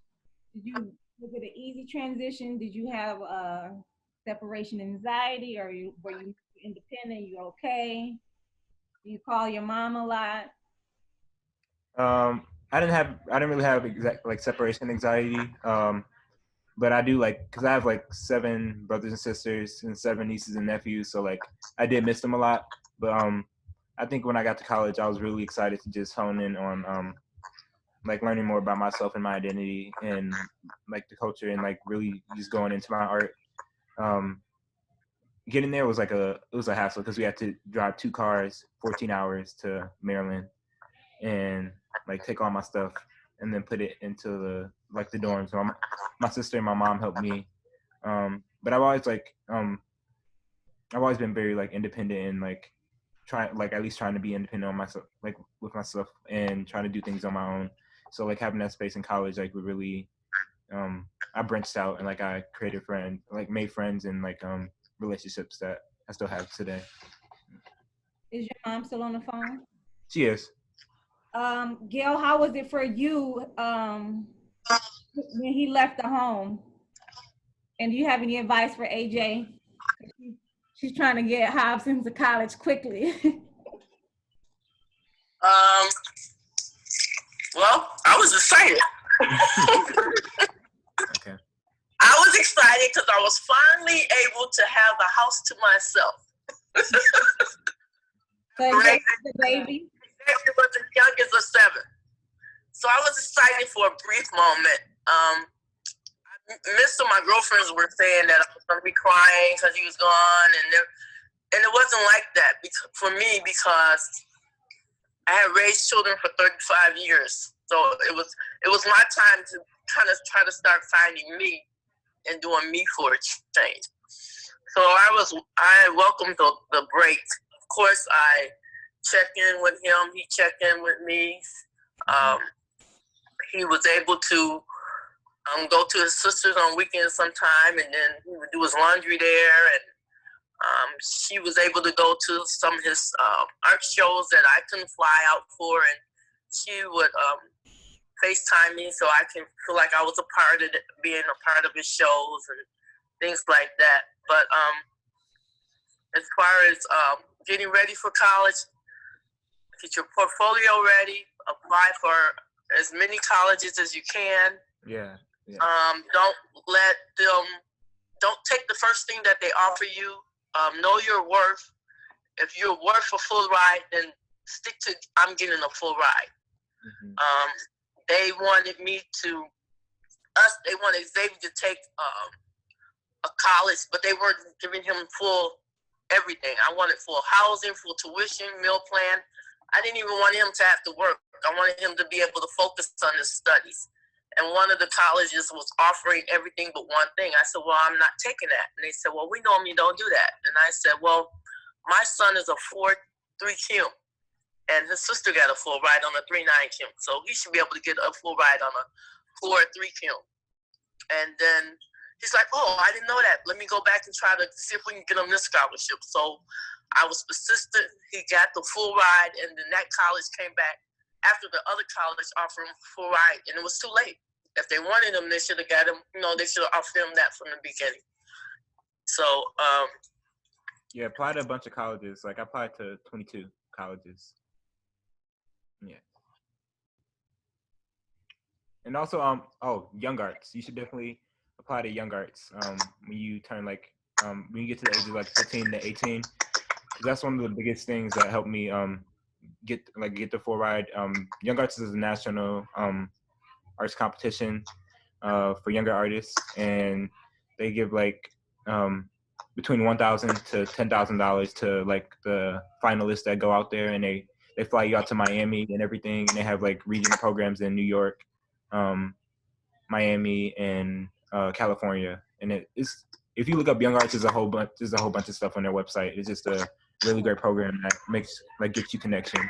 Was it an easy transition? Did you have separation anxiety, or were you independent? You okay? Do you call your mom a lot? I didn't really have exact like separation anxiety. But I do like, cause I have like 7 brothers and sisters and 7 nieces and nephews. So like I did miss them a lot. But I think when I got to college, I was really excited to just hone in on like learning more about myself and my identity and like the culture and like really just going into my art. Getting there was it was a hassle because we had to drive 2 cars, 14 hours to Maryland and like take all my stuff and then put it into the dorms. So my sister and my mom helped me. But I've always been very like independent and like at least trying to be independent on myself, like with myself and trying to do things on my own. So like having that space in college, like we really, I branched out and like I made friends and like relationships that I still have today. Is your mom still on the phone? She is. Gail, how was it for you when he left the home? And do you have any advice for AJ? She's trying to get Hobbs into college quickly. Well, I was excited. Okay. I was excited because I was finally able to have the house to myself. So Right. the baby. Xavier was the youngest of 7. So I was excited for a brief moment. My girlfriends were saying that I was going to be crying because he was gone, and it wasn't like that for me because I had raised children for 35 years. So it was my time to kind of try to start finding me and doing me for a change. So I welcomed the break. Of course, I checked in with him. He checked in with me. He was able to go to his sister's on weekends sometime, and then he would do his laundry there. And she was able to go to some of his art shows that I couldn't fly out for, and she would FaceTime me so I can feel like I was being a part of his shows and things like that. But as far as getting ready for college, get your portfolio ready, apply for as many colleges as you can. Yeah. Don't take the first thing that they offer you. Know your worth. If you're worth a full ride, then stick to I'm getting a full ride. Mm-hmm. They wanted Xavier to take a college, but they weren't giving him full everything. I wanted full housing, full tuition, meal plan. I didn't even want him to have to work. I wanted him to be able to focus on his studies. And one of the colleges was offering everything but one thing. I said, well, I'm not taking that. And they said, well, we normally don't do that. And I said, well, my son is a 4.3 Q, and his sister got a full ride on a 3.9 Q. So he should be able to get a full ride on a 4.3 Q. And then he's like, oh, I didn't know that. Let me go back and try to see if we can get him this scholarship. So I was persistent. He got the full ride, and then that college came back after the other college offered him full ride, and it was too late. If they wanted him, they should have got him. They should have offered him that from the beginning. So, yeah, applied to a bunch of colleges. Like I applied to 22 colleges. Yeah. And also, Young Arts. You should definitely apply to Young Arts when you turn when you get to the age of 15 to 18. Because that's one of the biggest things that helped me get the full ride. Young Arts is a national arts competition for younger artists, and they give between $1,000 to $10,000 to the finalists that go out there, and they fly you out to Miami and everything, and they have regional programs in New York, Miami, and California, and if you look up Young Arts, there's a whole bunch of stuff on their website. It's just a really great program that gets you connections.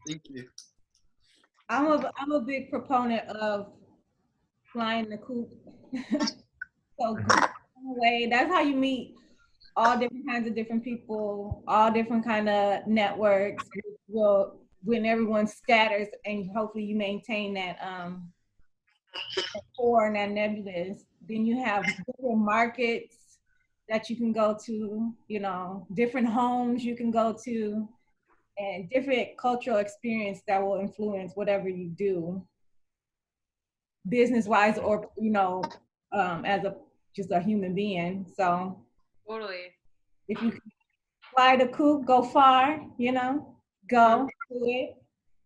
Thank you. I'm a big proponent of flying the coop. So way, that's how you meet all different kinds of different people, all different kind of networks. Well, when everyone scatters, and hopefully you maintain that core and that nebulous, then you have different markets that you can go to, you know, different homes you can go to, and different cultural experience that will influence whatever you do, business-wise or, you know, as just a human being. So Totally. if you can fly the coop, go far, you know, go do it.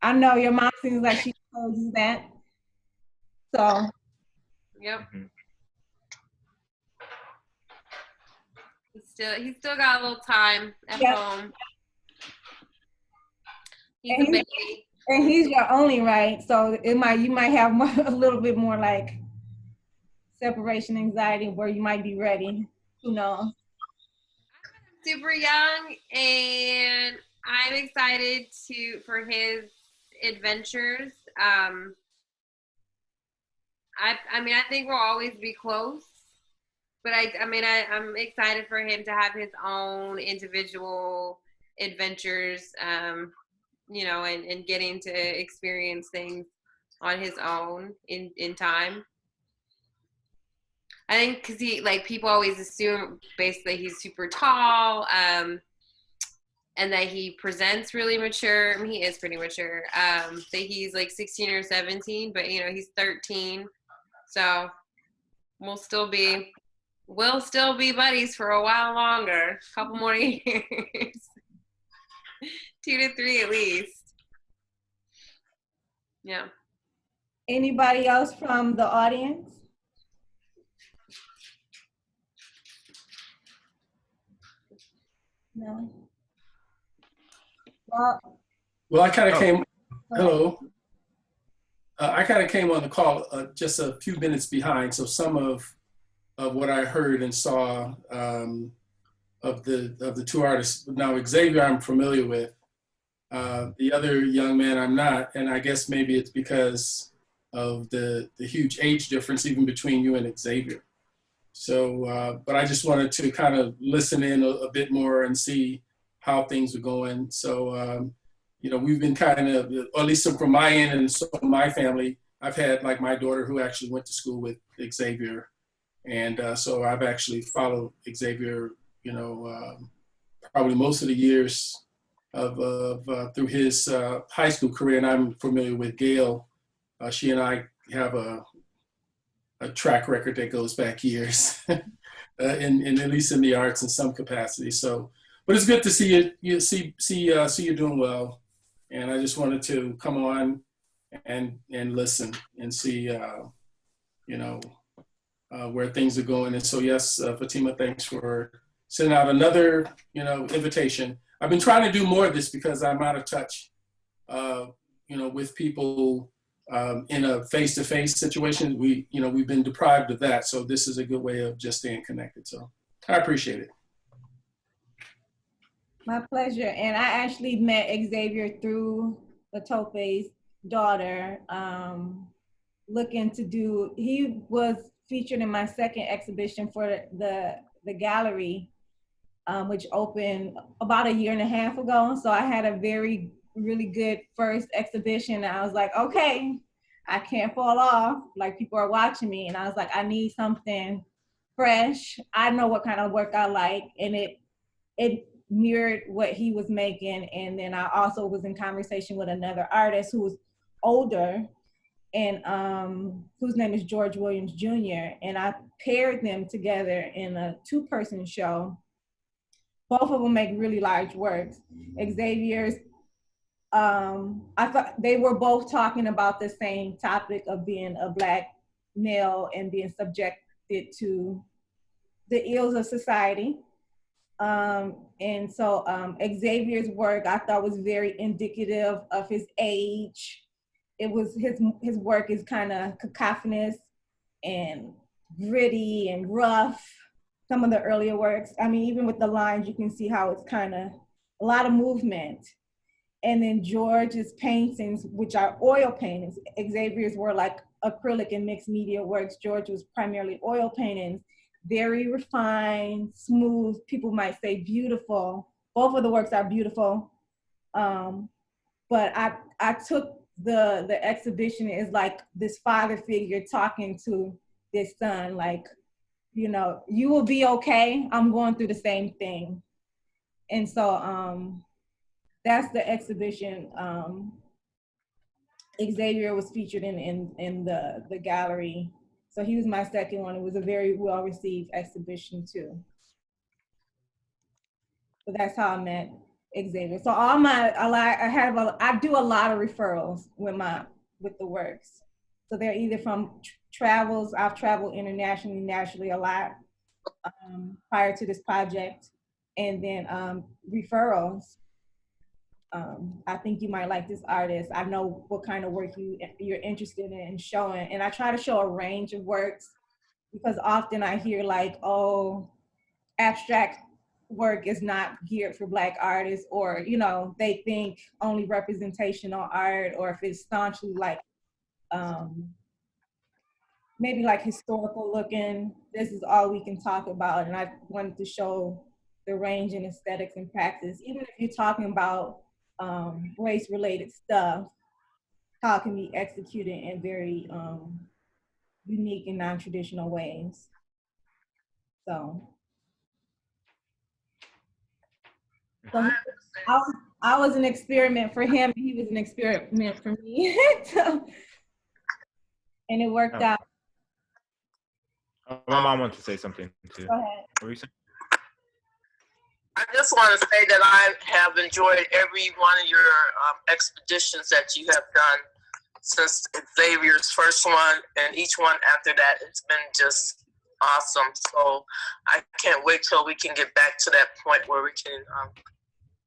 I know your mom seems like she knows that. So. Yep. He's still got a little time at home. He's a baby. And he's your only, right? So you might have a little bit more like separation anxiety where you might be ready. Who knows? Super young, and I'm excited for his adventures. I mean, I think we'll always be close, but I'm excited for him to have his own individual adventures, you know, and getting to experience things on his own in time. I think because people always assume basically he's super tall, and that he presents really mature. I mean, he is pretty mature. That he's like 16 or 17, but you know, he's 13. So we'll still be buddies for a while longer, a couple more years. 2 to 3 at least. Yeah. Anybody else from the audience? No. Well, I kind of came. Hello. I kind of came on the call just a few minutes behind, so some of what I heard and saw of the two artists. Now, Xavier, I'm familiar with. The other young man, I'm not, and I guess maybe it's because of the huge age difference even between you and Xavier. So, but I just wanted to kind of listen in a bit more and see how things are going. So, you know, we've been kind of, or at least from my end and so my family, I've had like my daughter who actually went to school with Xavier. And so I've actually followed Xavier, you know, probably most of the years through his high school career. And I'm familiar with Gail. She and I have a track record that goes back years, in at least in the arts in some capacity. So, but it's good to see you. See you doing well, and I just wanted to come on and listen and see, you know, where things are going. And so, yes, Fatima, thanks for sending out another, you know, invitation. I've been trying to do more of this because I'm out of touch, you know, with people. In a face-to-face situation, we've been deprived of that. So this is a good way of just staying connected. So I appreciate it. My pleasure. And I actually met Xavier through Latope's daughter, he was featured in my second exhibition for the gallery, which opened about a year and a half ago. So I had a really good first exhibition. I was like, okay, I can't fall off. Like, people are watching me. And I was like, I need something fresh. I know what kind of work I like. And it mirrored what he was making. And then I also was in conversation with another artist who was older and whose name is George Williams Jr. And I paired them together in a 2-person show. Both of them make really large works. Xavier's, I thought they were both talking about the same topic of being a Black male and being subjected to the ills of society. And so Xavier's work I thought was very indicative of his age it was his work is kind of cacophonous and gritty and rough. Some of the earlier works, I mean, even with the lines, you can see how it's kind of a lot of movement. And then George's paintings, which are oil paintings, Xavier's were like acrylic and mixed media works. George was primarily oil paintings, very refined, smooth. People might say beautiful. Both of the works are beautiful. But I took the exhibition as like this father figure talking to this son, like, you know, you will be okay. I'm going through the same thing. And so that's the exhibition. Xavier was featured in the gallery. So he was my second one. It was a very well-received exhibition too. So that's how I met Xavier. So I do a lot of referrals with the works. So they're either from travels. I've traveled internationally, nationally a lot prior to this project, and then referrals. I think you might like this artist. I know what kind of work you're interested in showing, and I try to show a range of works because often I hear like, oh, abstract work is not geared for Black artists, or, you know, they think only representational art, or if it's staunchly like maybe like historical looking, this is all we can talk about. And I wanted to show the range in aesthetics and practice, even if you're talking about race related stuff, how it can be executed in very unique and non-traditional ways. So I was an experiment for him, and he was an experiment for me. And it worked out. My mom wants to say something too. Go ahead. What were you saying? I just want to say that I have enjoyed every one of your expeditions that you have done since Xavier's first one, and each one after that, it's been just awesome. So I can't wait till we can get back to that point where we can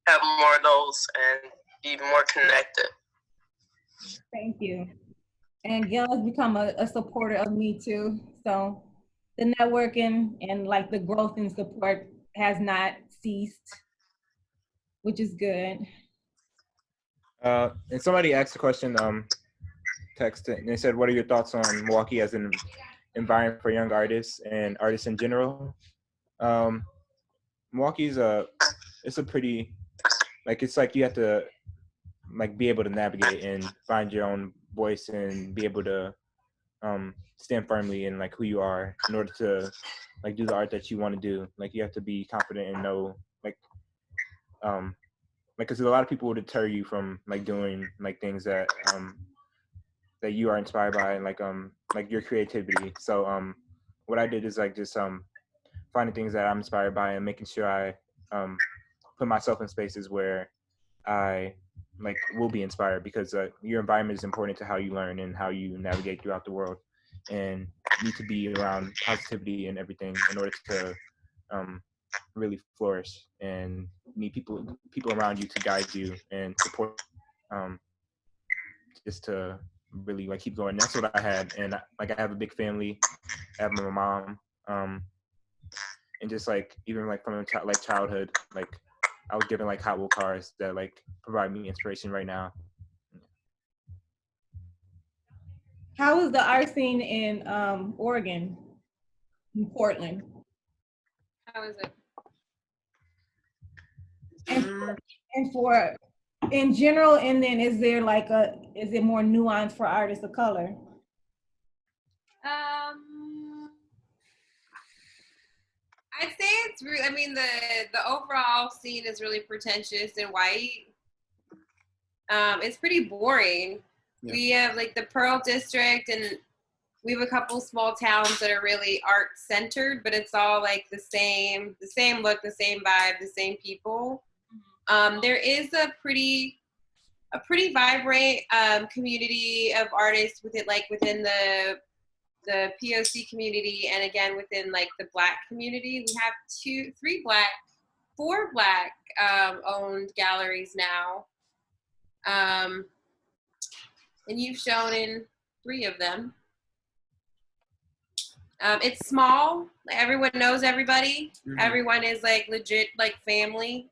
have more of those and be more connected. Thank you. And Gil has become a supporter of me too. So the networking and like the growth and support has not ceased, which is good. And somebody asked a question, texted, and they said, what are your thoughts on Milwaukee as an environment for young artists and artists in general? Milwaukee's it's a pretty, like, it's like you have to like be able to navigate and find your own voice and be able to stand firmly in like who you are in order to like do the art that you want to do. Like you have to be confident and know like because a lot of people will deter you from like doing like things that that you are inspired by and like your creativity. So what I did is like just finding things that I'm inspired by and making sure I put myself in spaces where I like will be inspired, because your environment is important to how you learn and how you navigate throughout the world, and you need to be around positivity and everything in order to really flourish, and need people around you to guide you and support just to really like keep going. That's what I had. And like I have a big family. I have my mom, and just like even like from childhood, like I was given like Hot Wheel cars that like provide me inspiration right now. How is the art scene in Oregon, in Portland? How is it? And for in general, and then is there like is it more nuanced for artists of color? I'd say it's really, I mean, the overall scene is really pretentious and white. It's pretty boring. Yeah. We have like the Pearl District, and we have a couple small towns that are really art centered, but it's all like the same look, the same vibe, the same people. There is a pretty vibrant community of artists within the POC community, and again within like the Black community. We have 4 Black owned galleries now. and you've shown in 3 of them. It's small. Everyone knows everybody. Mhm. Everyone is like legit, like family.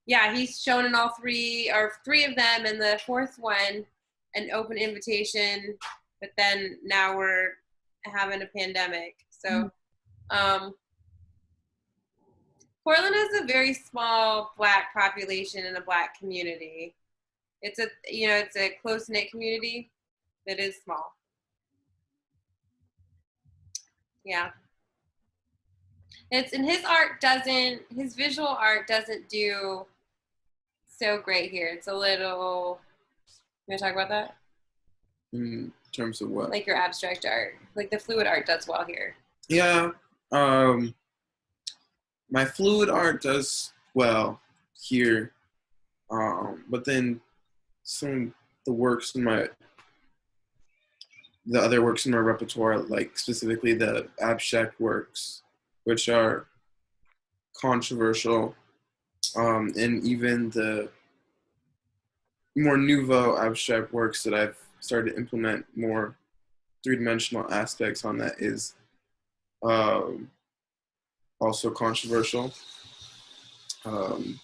Yeah, he's shown in all 3 or 3 of them, and the 4th one, an open invitation. But then now we're having a pandemic, so. Portland has a very small Black population and a Black community. It's a close-knit community that is small. Yeah. And his visual art doesn't do so great here. It's a little, you want to talk about that? In terms of what? Like your abstract art. Like the fluid art does well here. Yeah. My fluid art does well here. But then some of the other works in my repertoire, like specifically the abstract works, which are controversial, and even the more nouveau abstract works that I've started to implement more 3-dimensional aspects on, that is also controversial. When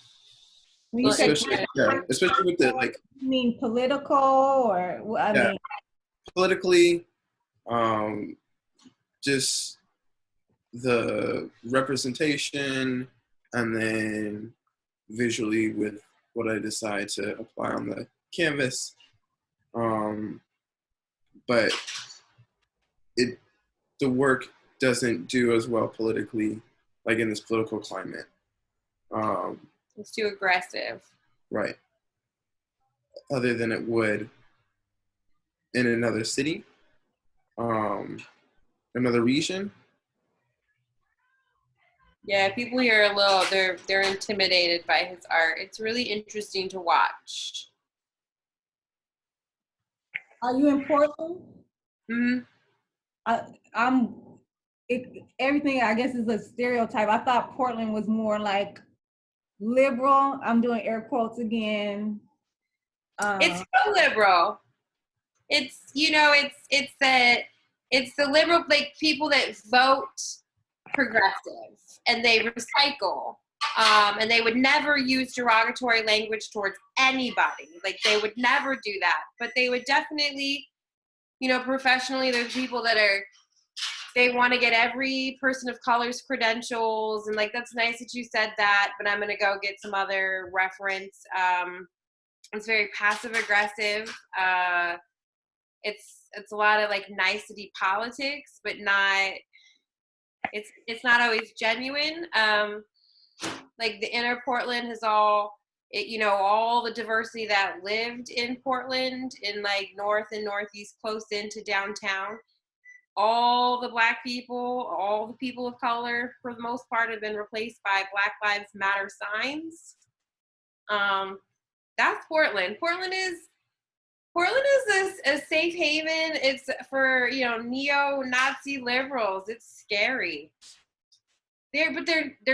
you say especially with the, like, you mean political, or I mean politically, just the representation, and then visually with what I decide to apply on the canvas. But the work doesn't do as well politically, like in this political climate. It's too aggressive. Right. Other than it would in another city, another region. Yeah, people here are a little, they're intimidated by his art. It's really interesting to watch. Are you in Portland? Mm-hmm. Everything, I guess, is a stereotype. I thought Portland was more like liberal. I'm doing air quotes again. It's so liberal. It's, it's the liberal, like, people that vote progressive, and they recycle, and they would never use derogatory language towards anybody. Like, they would never do that, but they would definitely, professionally, there's people that they want to get every person of color's credentials, and, like, that's nice that you said that, but I'm going to go get some other reference. It's very passive aggressive. It's a lot of, like, nicety politics, but not, it's not always genuine. Like, the inner Portland has all the diversity that lived in Portland, in, like, north and northeast, close into downtown. All the Black people, all the people of color, for the most part, have been replaced by Black Lives Matter signs. That's Portland. Portland is a safe haven. It's for, neo-Nazi liberals. It's scary. They're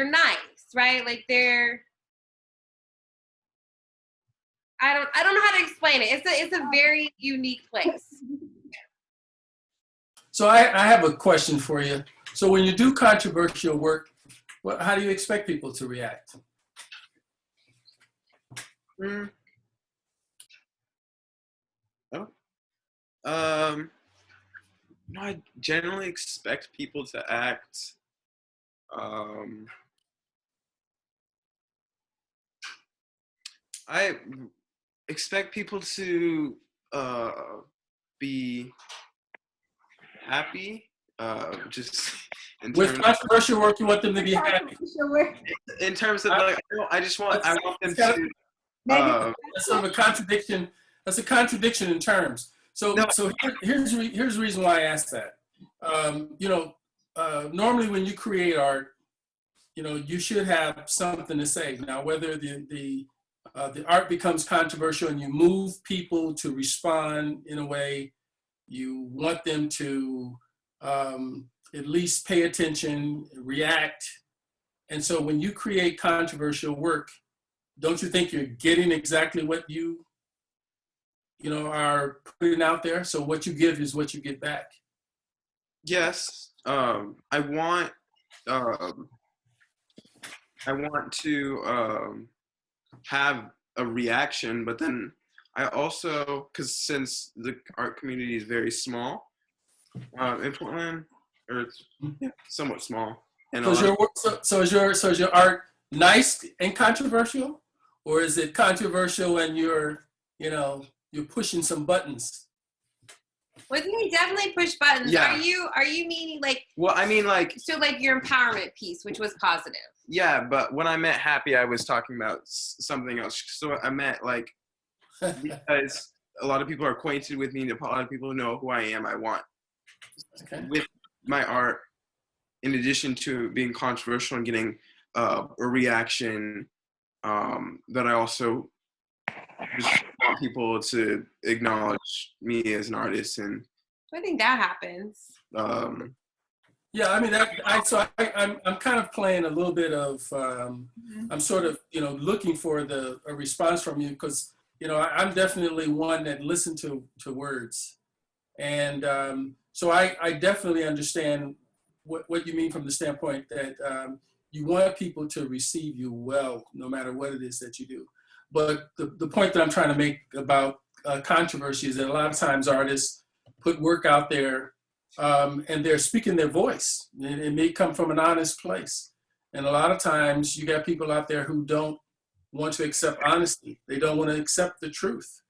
nice, right? Like, I don't know how to explain it. It's a very unique place. So I have a question for you. So when you do controversial work, how do you expect people to react? I generally expect people to act I expect people to be happy, just in with controversial work. You want them to be happy. In terms of, like, I want them to. That's sort of a contradiction. That's a contradiction in terms. So here's the reason why I asked that. Normally when you create art, you should have something to say. Now, whether the art becomes controversial and you move people to respond in a way, you want them to at least pay attention, react. And so when you create controversial work, don't you think you're getting exactly what you are putting out there. So what you give is what you get back. Yes. I want to have a reaction, but then I also, because since the art community is very small in Portland, or it's somewhat small, and So is your art nice and controversial, or is it controversial and you're pushing some buttons? Well, you definitely push buttons. Yeah. Are you meaning like? Well, I mean, like, so like your empowerment piece, which was positive. Yeah, but when I meant happy, I was talking about something else. So I meant like, because a lot of people are acquainted with me, a lot of people know who I am. I want with my art, in addition to being controversial and getting a reaction, that I also just want people to acknowledge me as an artist. And I think that happens. Yeah, I mean, I'm kind of playing a little bit of, I'm sort of, looking for a response from you, because, I'm definitely one that listens to words. And so I definitely understand what you mean from the standpoint that you want people to receive you well, no matter what it is that you do. But the point that I'm trying to make about controversy is that a lot of times artists put work out there, and they're speaking their voice. It may come from an honest place. And a lot of times you got people out there who don't want to accept honesty. They don't want to accept the truth.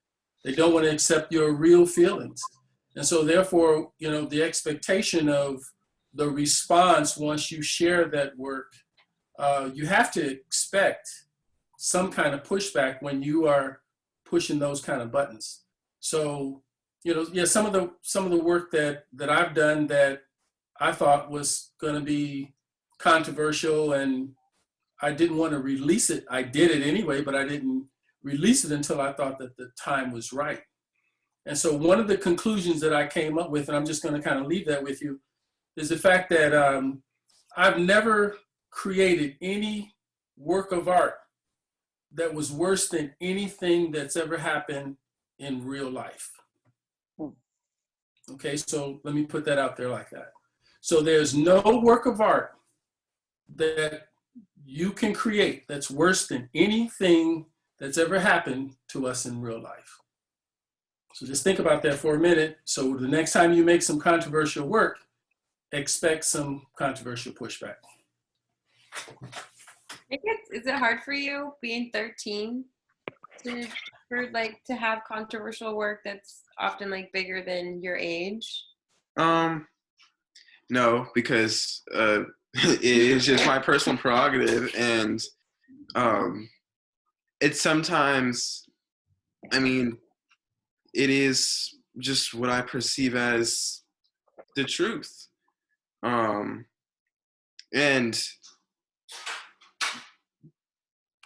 They don't want to accept your real feelings. And so therefore, the expectation of the response once you share that work, you have to expect some kind of pushback when you are pushing those kind of buttons. So, some of the work that I've done that I thought was going to be controversial and I didn't want to release it. I did it anyway, but I didn't release it until I thought that the time was right. And so one of the conclusions that I came up with, and I'm just going to kind of leave that with you, is the fact that I've never created any work of art that was worse than anything that's ever happened in real life. Okay, so let me put that out there like that. So there's no work of art that you can create that's worse than anything that's ever happened to us in real life. So just think about that for a minute. So the next time you make some controversial work, expect some controversial pushback. Is it hard for you being 13 to have controversial work that's often like bigger than your age? No, because it is just my personal prerogative, and it's sometimes, I mean, it is just what I perceive as the truth. And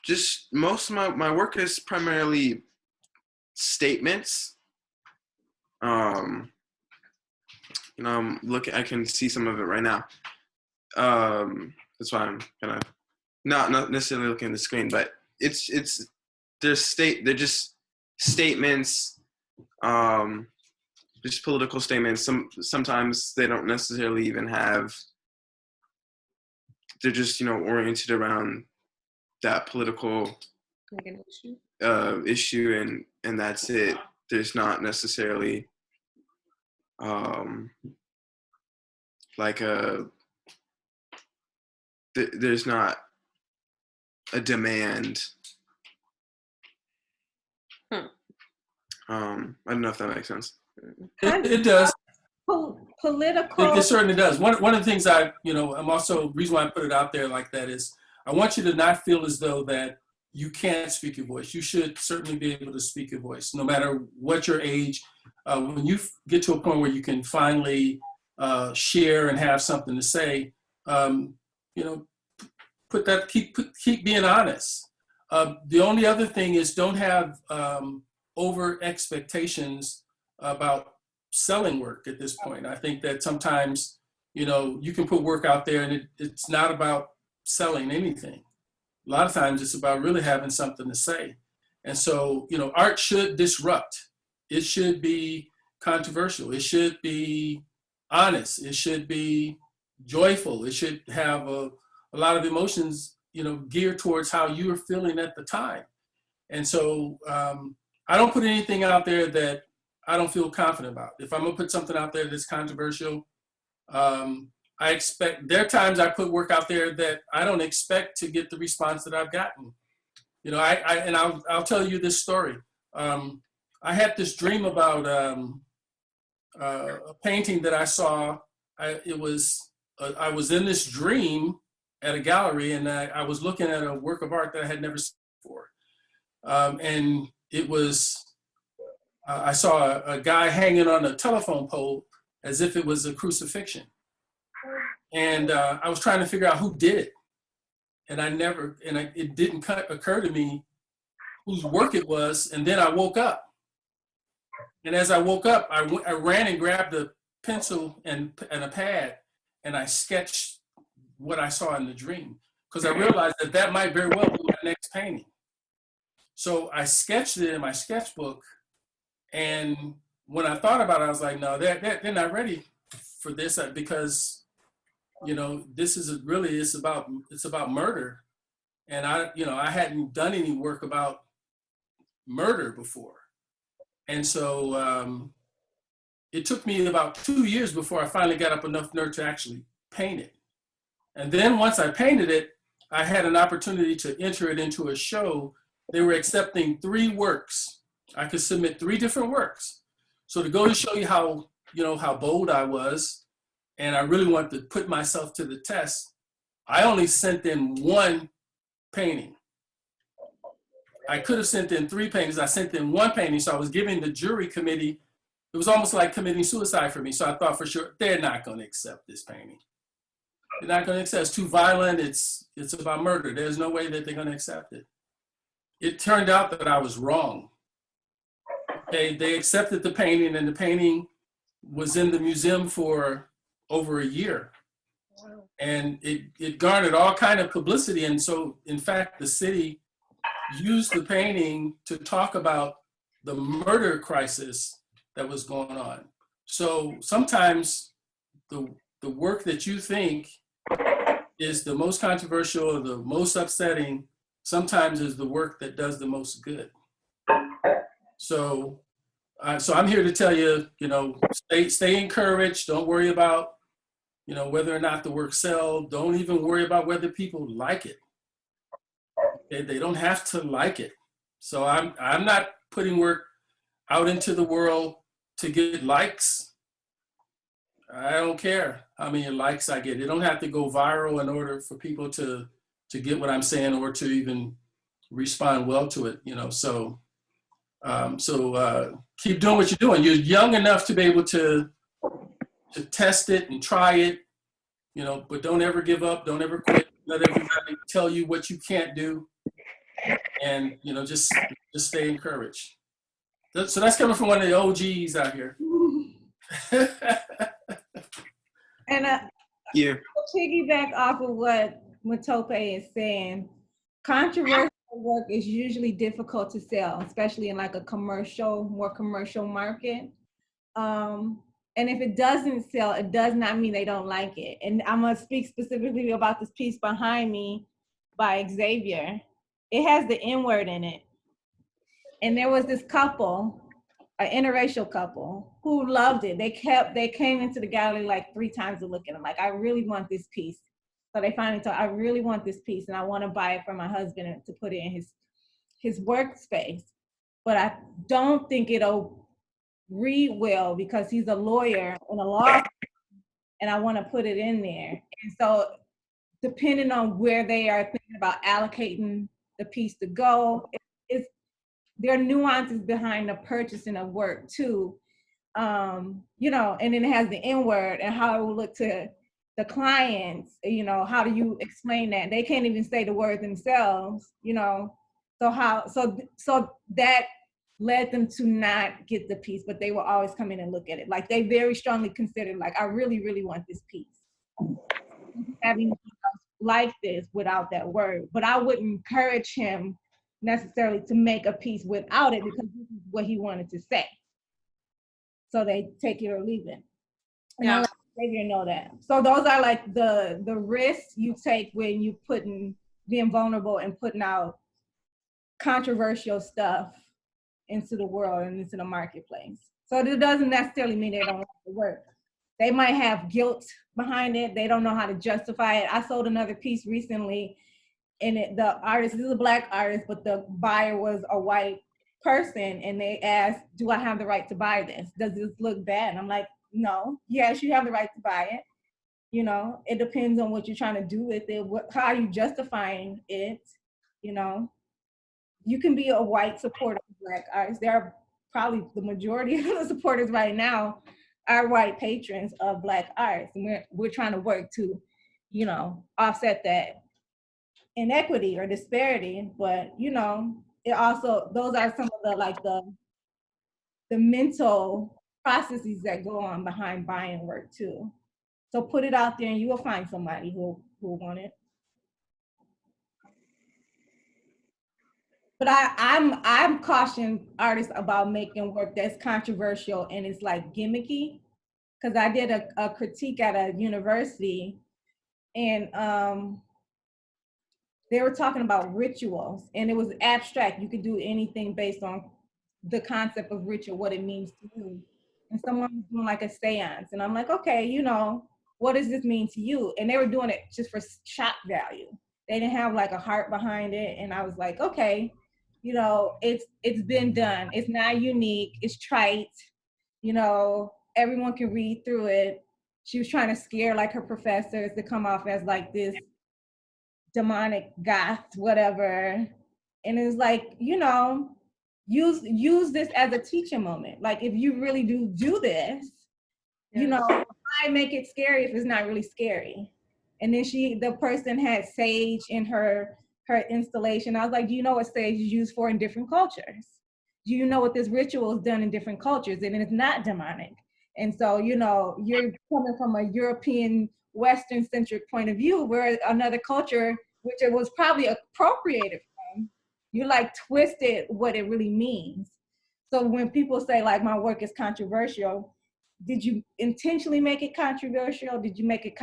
just most of my work is primarily statements. I can see some of it right now. That's why I'm kind of not necessarily looking at the screen, but they're just statements, just political statements. Sometimes they don't necessarily even have. They're just oriented around that political issue, and that's it. There's not necessarily there's not a demand. I don't know if that makes sense. It does. Political. It certainly does. One of the things I'm also, reason why I put it out there like that is I want you to not feel as though that you can't speak your voice. You should certainly be able to speak your voice, no matter what your age. When you get to a point where you can finally share and have something to say, keep being honest. The only other thing is don't have over expectations about selling work at this point. I think that sometimes, you can put work out there and it's not about selling anything. A lot of times it's about really having something to say. And so, art should disrupt. it should be controversial. It should be honest. It should be joyful. It should have a lot of emotions, geared towards how you are feeling at the time. And so I don't put anything out there that I don't feel confident about. If I'm gonna put something out there that's controversial, I expect, there are times I put work out there that I don't expect to get the response that I've gotten. I'll tell you this story. I had this dream about a painting that I saw. I was in this dream at a gallery, and I was looking at a work of art that I had never seen before. And it was, I saw a guy hanging on a telephone pole as if it was a crucifixion. And I was trying to figure out who did it. And it didn't occur to me whose work it was. And then I woke up. And as I woke up, I ran and grabbed a pencil and a pad, and I sketched what I saw in the dream, because I realized that might very well be my next painting. So I sketched it in my sketchbook, and when I thought about it, I was like, no, they're not ready for this, because this is really, it's about murder, and I hadn't done any work about murder before. And so it took me about 2 years before I finally got up enough nerve to actually paint it. And then once I painted it, I had an opportunity to enter it into a show. They were accepting 3 works. I could submit 3 different works. So to go to show you how bold I was, and I really wanted to put myself to the test, I only sent in 1 painting. I could have sent in 3 paintings. I sent in 1 painting, so I was giving the jury committee, it was almost like committing suicide for me. So I thought for sure, they're not going to accept this painting. They're not going to accept it. It's too violent. It's about murder. There's no way that they're going to accept it. It turned out that I was wrong. They accepted the painting, and the painting was in the museum for over a year. Wow. And it garnered all kind of publicity. And so, in fact, the city used the painting to talk about the murder crisis that was going on. So sometimes the work that you think is the most controversial or the most upsetting sometimes is the work that does the most good. So I'm here to tell you, stay encouraged. Don't worry about, whether or not the work sells. Don't even worry about whether people like it. They don't have to like it. So I'm not putting work out into the world to get likes. I don't care how many likes I get. It don't have to go viral in order for people to get what I'm saying or to even respond well to it. So keep doing what you're doing. You're young enough to be able to test it and try it, but don't ever give up. Don't ever quit. Let everybody tell you what you can't do. And, just stay encouraged. So that's coming from one of the OGs out here. And yeah. Piggyback off of what Matope is saying, controversial work is usually difficult to sell, especially in like a more commercial market. And if it doesn't sell, it does not mean they don't like it. And I'm gonna speak specifically about this piece behind me by Xavier. It has the N-word in it. And there was this couple, an interracial couple, who loved it. They came into the gallery like 3 times to look at it. Like, I really want this piece. So they finally told, I really want this piece, and I want to buy it for my husband to put it in his workspace. But I don't think it'll read well because he's a lawyer in a law firm, and I want to put it in there. And so depending on where they are thinking about allocating the piece to go, there are nuances behind the purchasing of work too. And then it has the N-word and how it will look to the clients, how do you explain that? They can't even say the word themselves, so that led them to not get the piece, but they will always come in and look at it. Like, they very strongly considered, like, I really, really want this piece. Having like this without that word, but I wouldn't encourage him necessarily to make a piece without it because this is what he wanted to say. So they take it or leave it. And Yeah. I let Xavier know that. So those are like the risks you take when you being vulnerable and putting out controversial stuff into the world and into the marketplace. So it doesn't necessarily mean they don't like the work. They might have guilt behind it. They don't know how to justify it. I sold another piece recently, and the artist, this is a Black artist, but the buyer was a white person, and they asked, do I have the right to buy this? Does this look bad? And I'm like, no. Yes, you have the right to buy it. You know, it depends on what you're trying to do with it. How are you justifying it? You know, you can be a white supporter of Black artists. There are probably the majority of the supporters right now are white patrons of Black artists. And we're trying to work to, you know, offset that inequity or disparity. But, you know, it also, those are some of the mental processes that go on behind buying work too. So put it out there and you will find somebody who will want it. But I'm cautioning artists about making work that's controversial and it's like gimmicky. Because I did a critique at a university, and they were talking about rituals, and it was abstract. You could do anything based on the concept of ritual, what it means to you. And someone was doing like a seance, and I'm like, okay, you know, what does this mean to you? And they were doing it just for shock value. They didn't have like a heart behind it, and I was like, okay, you know, it's been done. It's not unique. It's trite. You know, everyone can read through it. She was trying to scare like her professors to come off as like this demonic goth, whatever. And it was like, you know, use this as a teaching moment. Like if you really do this, you know, why make it scary if it's not really scary? And then the person had sage in her installation. I was like, do you know what sage is used for in different cultures? Do you know what this ritual is done in different cultures? And it's not demonic. And so, you know, you're coming from a European, Western-centric point of view, where another culture, which it was probably appropriated from, you like twisted what it really means. So when people say like my work is controversial, did you intentionally make it controversial? Did you make it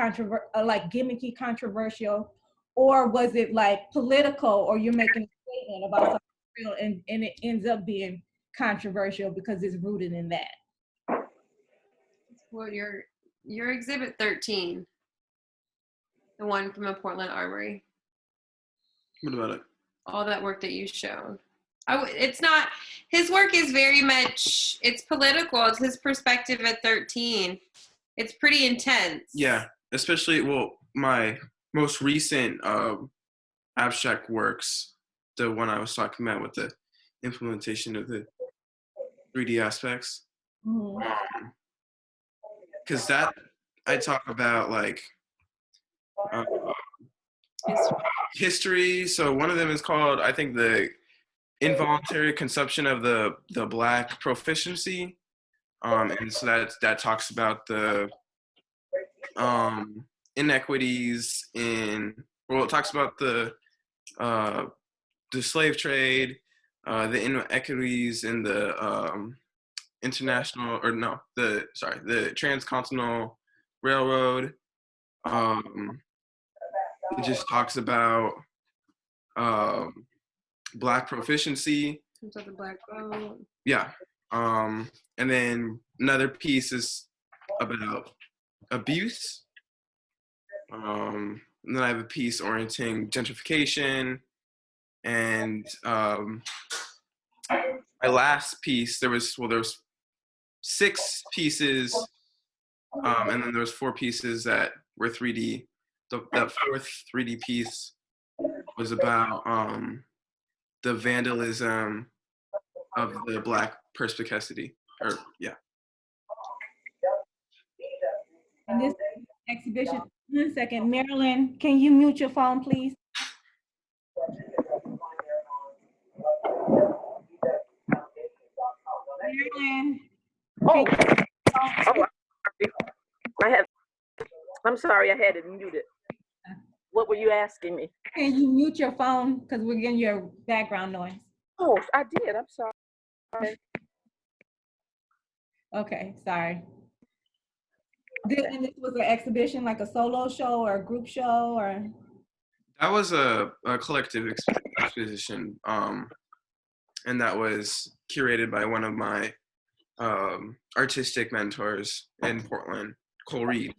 like gimmicky controversial? Or was it like political, or you're making a statement about something real and it ends up being controversial because it's rooted in that? Well, your exhibit 13, the one from the Portland Armory. What about it? All that work that you showed. It's not, his work is very much, it's political. It's his perspective at 13. It's pretty intense. Yeah, especially, well, my most recent abstract works, the one I was talking about with the implementation of the 3D aspects. Because that, I talk about like history. So one of them is called, I think, the involuntary consumption of the Black proficiency. And so that talks about the inequities in, well, it talks about the slave trade, the inequities in the the transcontinental railroad. It just talks about Black proficiency. The Black boat. Yeah. And then another piece is about abuse. And then I have a piece orienting gentrification. And my last piece, there was 6 pieces, and then there was 4 pieces that were 3D. That 4th 3D piece was about the vandalism of the Black perspicacity. And this exhibition, 1 second, Marilyn, can you mute your phone, please? Marilyn. Oh, I'm sorry, I had it muted. What were you asking me? Can you mute your phone? Because we're getting your background noise. Oh, I did. I'm sorry. Okay, sorry. And this was an exhibition, like a solo show or a group show, or? That was a collective exposition, and that was curated by one of my artistic mentors in Portland, Cole Reed.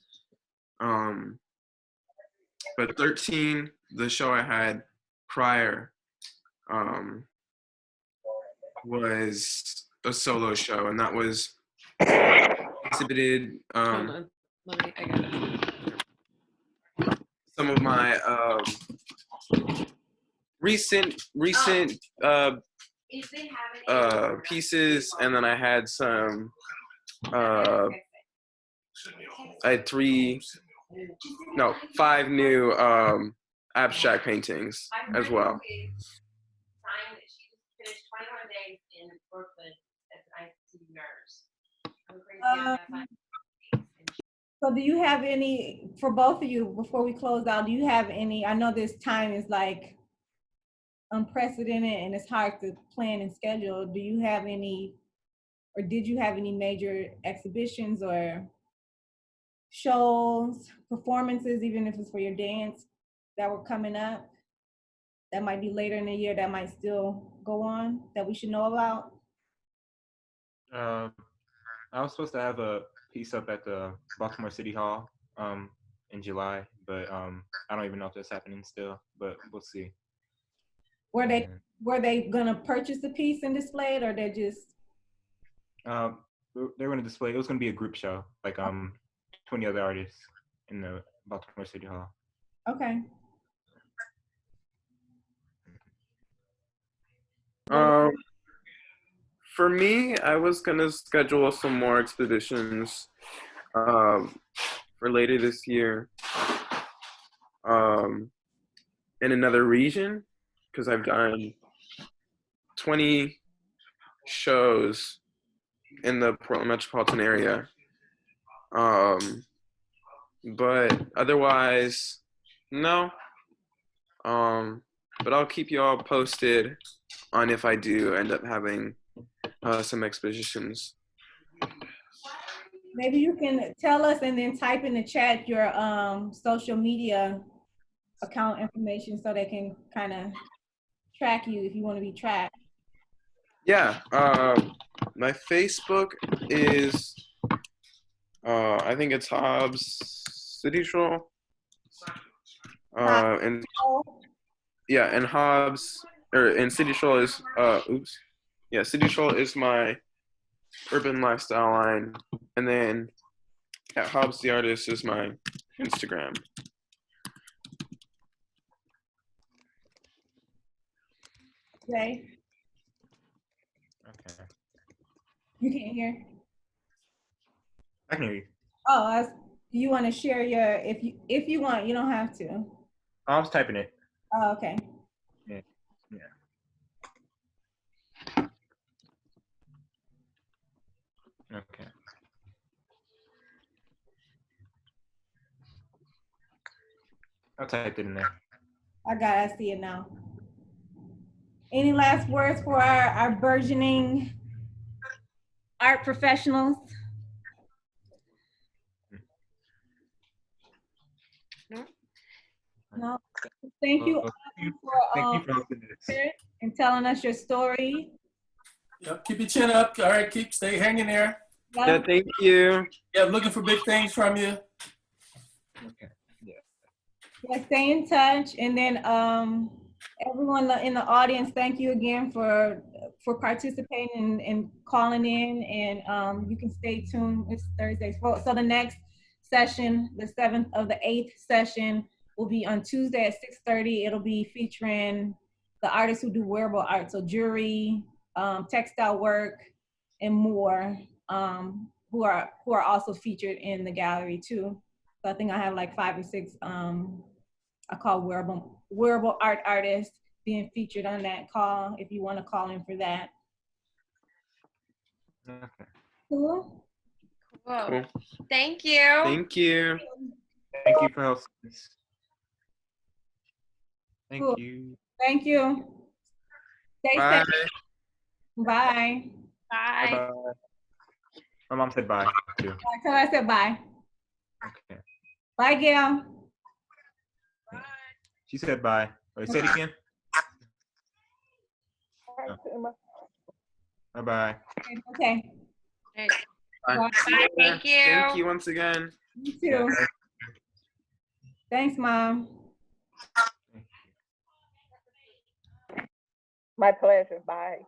But 13, the show I had prior, was a solo show, and that was exhibited Hold on. I got it. some of my recent pieces, and then I had some I had 5 new abstract paintings as well. She just finished 21 days in Brooklyn as an ICU nurse. I'm crazy on that. So do you have any, for both of you, before we close out, do you have any, I know this time is like unprecedented and it's hard to plan and schedule. Do you have any, or did you have any major exhibitions or shows, performances, even if it's for your dance, that were coming up that might be later in the year that might still go on that we should know about? I was supposed to have a piece up at the Baltimore City Hall in July, but I don't even know if that's happening still, but we'll see. Were they gonna purchase the piece and display it, or they just? They're gonna display. It was gonna be a group show, like 20 other artists in the Baltimore City Hall. Okay. For me, I was gonna schedule some more exhibitions for later this year in another region, because I've done 20 shows in the Portland metropolitan area. But otherwise, no. But I'll keep you all posted on if I do end up having some expositions. Maybe you can tell us and then type in the chat your social media account information so they can kind of track you if you want to be tracked. Yeah, my Facebook is, I think it's Hobbs City Troll. And yeah, and Hobbs, and City Troll is, City Troll is my urban lifestyle line. And then at Hobbs the Artist is my Instagram. Okay. Okay. You can't hear? I can hear you. Oh, you want to share your, if you want, you don't have to. I was typing it. Oh, okay. Yeah. Okay. I typed it in there. I see it now. Any last words for our burgeoning art professionals? No. Thank you for and telling us your story. Yep, keep your chin up. All right, stay hanging there. Yep. Yeah, thank you. Yeah, looking for big things from you. Okay. Yeah, stay in touch, and then everyone in the audience, thank you again for participating and calling in, and you can stay tuned. It's Thursday, so the next session, the 7th of the 8th session, will be on Tuesday at 6:30. It'll be featuring the artists who do wearable art, so jewelry, textile work, and more, who are also featured in the gallery too. So I think I have like 5 or 6 I call wearable art artists being featured on that call if you want to call in for that. Okay. Cool. Cool. Thank you. Thank you. Thank you for hosting this. Thank Cool. you. Thank you. Stay Bye. safe. Bye. Bye. Bye-bye. My mom said bye too. Tell her I said bye. Okay. Bye, Gail. She said bye. Wait, say it again. Bye bye. Okay. Right. Bye. Bye. Thank you. Thank you once again. You too. Thanks, Mom. My pleasure. Bye.